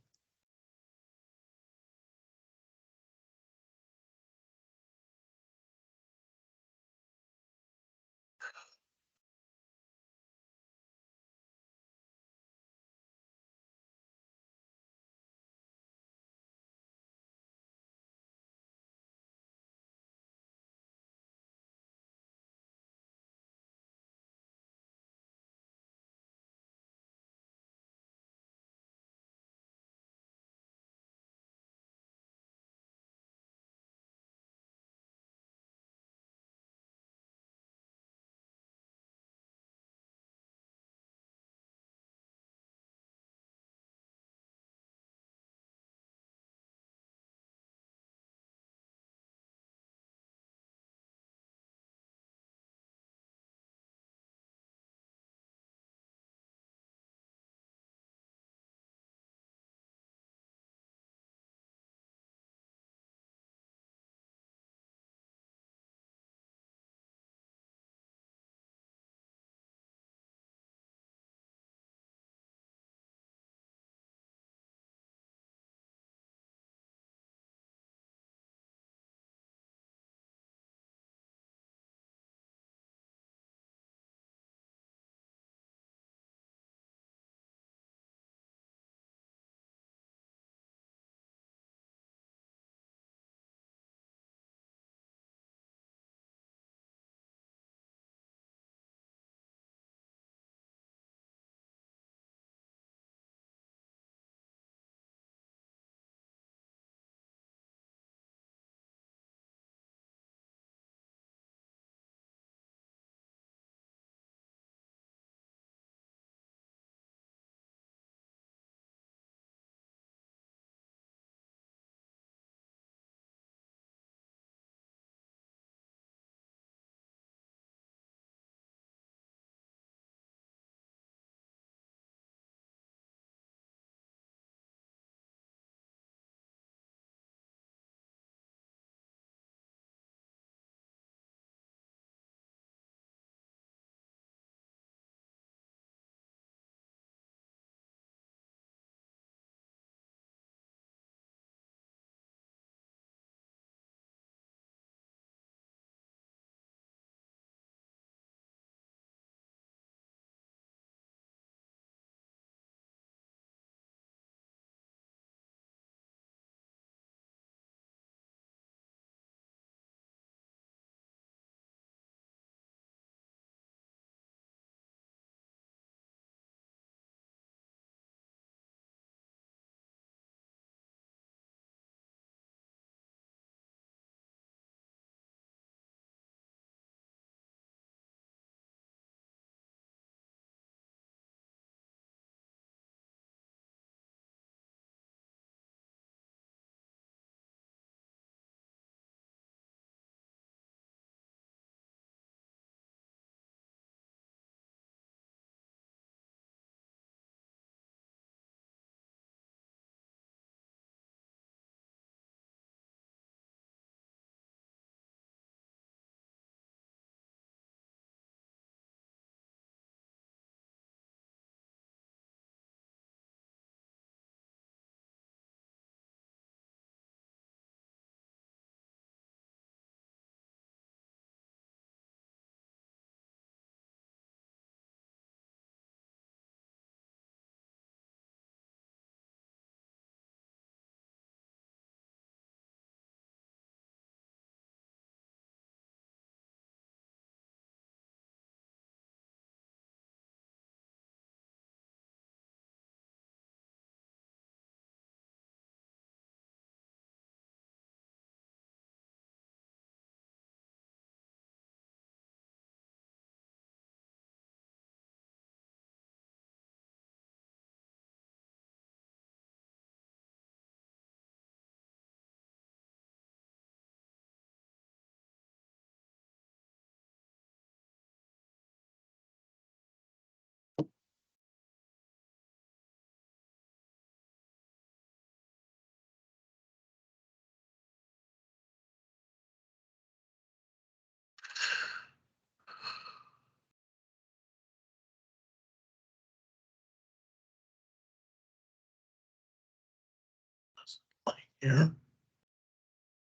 here.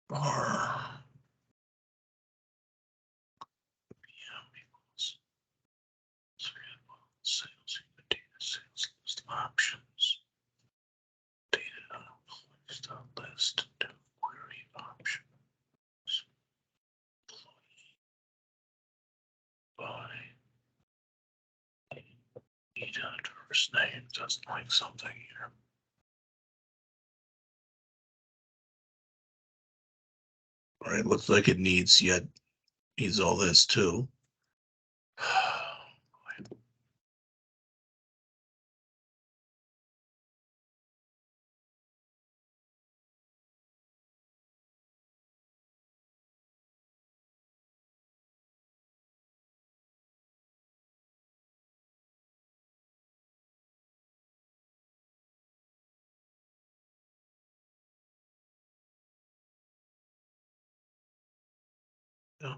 Bar. Sales unit data, sales list options. Data list, list, query options. By need first name doesn't like something here. All right, looks like it needs all this too. Yeah.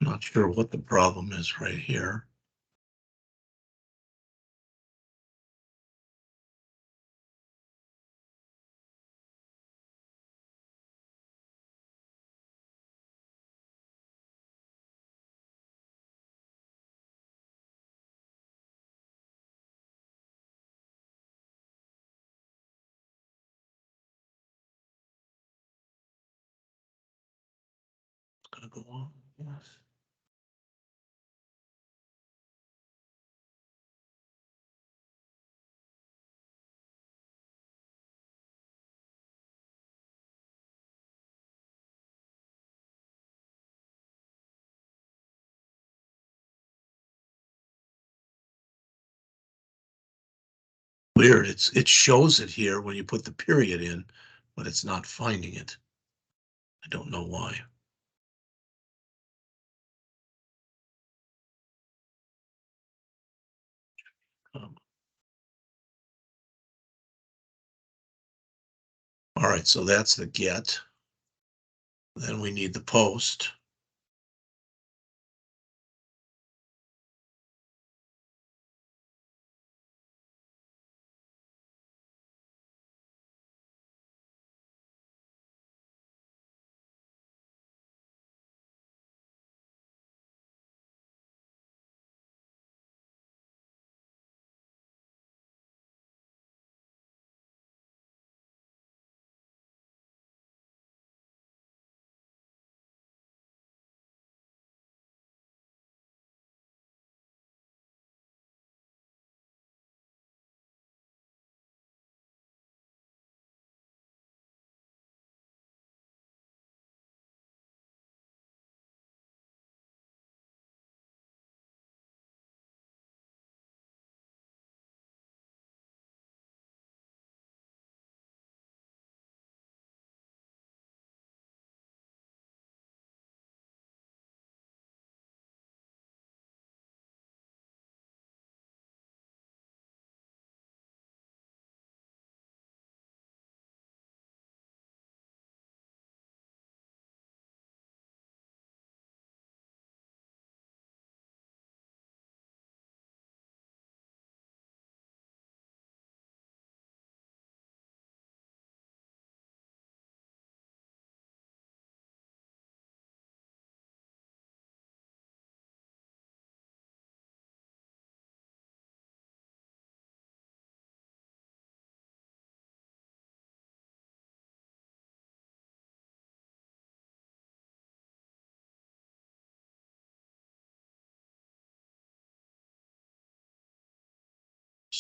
Not sure what the problem is right here. It's gonna go on. Yes. Weird. It shows it here when you put the period in, but it's not finding it. I don't know why. All right, so that's the get. Then we need the post.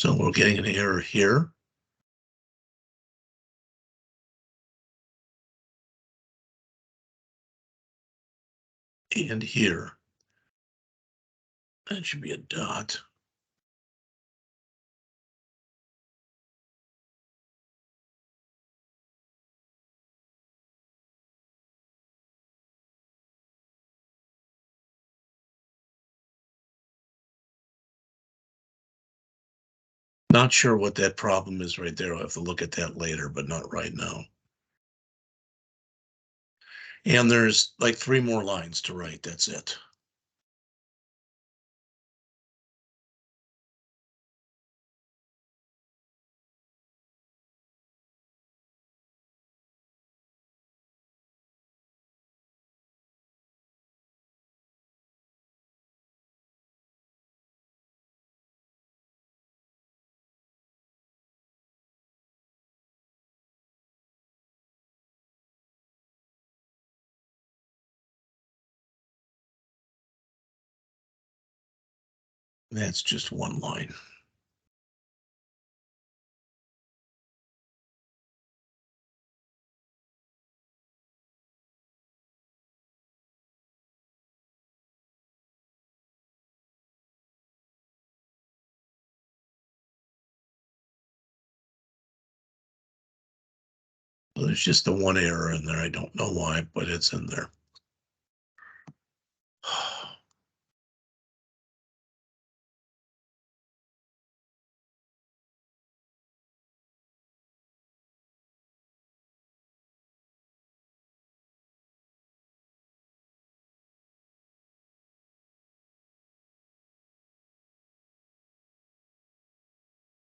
So we're getting an error here. And here. That should be a dot. Not sure what that problem is right there. I'll have to look at that later, but not right now. And there's like 3 more lines to write. That's it. That's just one line. Well, there's just the one error in there. I don't know why, but it's in there.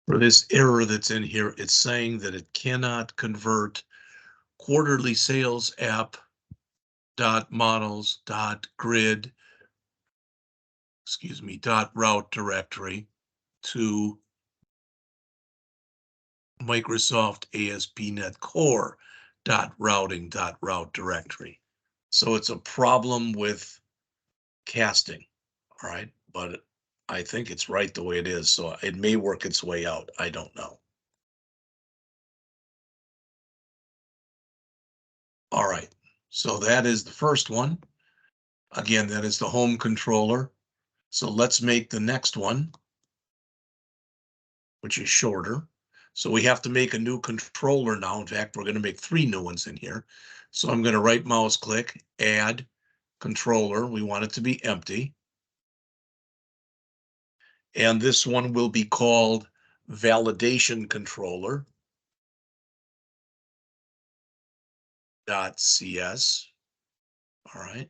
For this error that's in here, it's saying that it cannot convert quarterly sales app dot models dot grid, dot route directory to Microsoft ASP.NET Core dot routing dot route directory. So it's a problem with casting. All right, but I think it's right the way it is. So it may work its way out. I don't know. All right, so that is the first one. Again, that is the home controller. So let's make the next one, which is shorter. So we have to make a new controller now. In fact, we're going to make 3 new ones in here. So I'm going to right mouse click, add controller. We want it to be empty. And this one will be called validation controller. .cs. All right.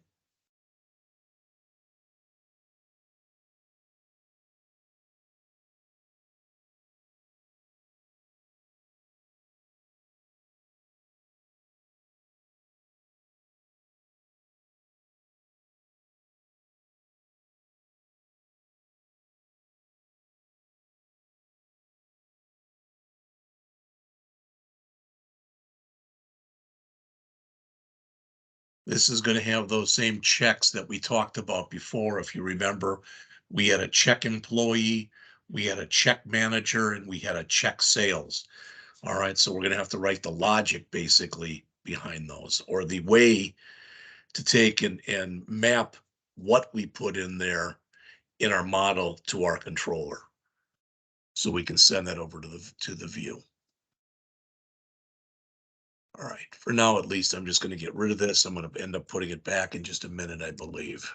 This is going to have those same checks that we talked about before. If you remember, we had a check employee, we had a check manager, and we had a check sales. All right, so we're going to have to write the logic basically behind those, or the way to take and map what we put in there in our model to our controller. So we can send that over to the view. All right, for now, at least, I'm just going to get rid of this. I'm going to end up putting it back in just a minute, I believe.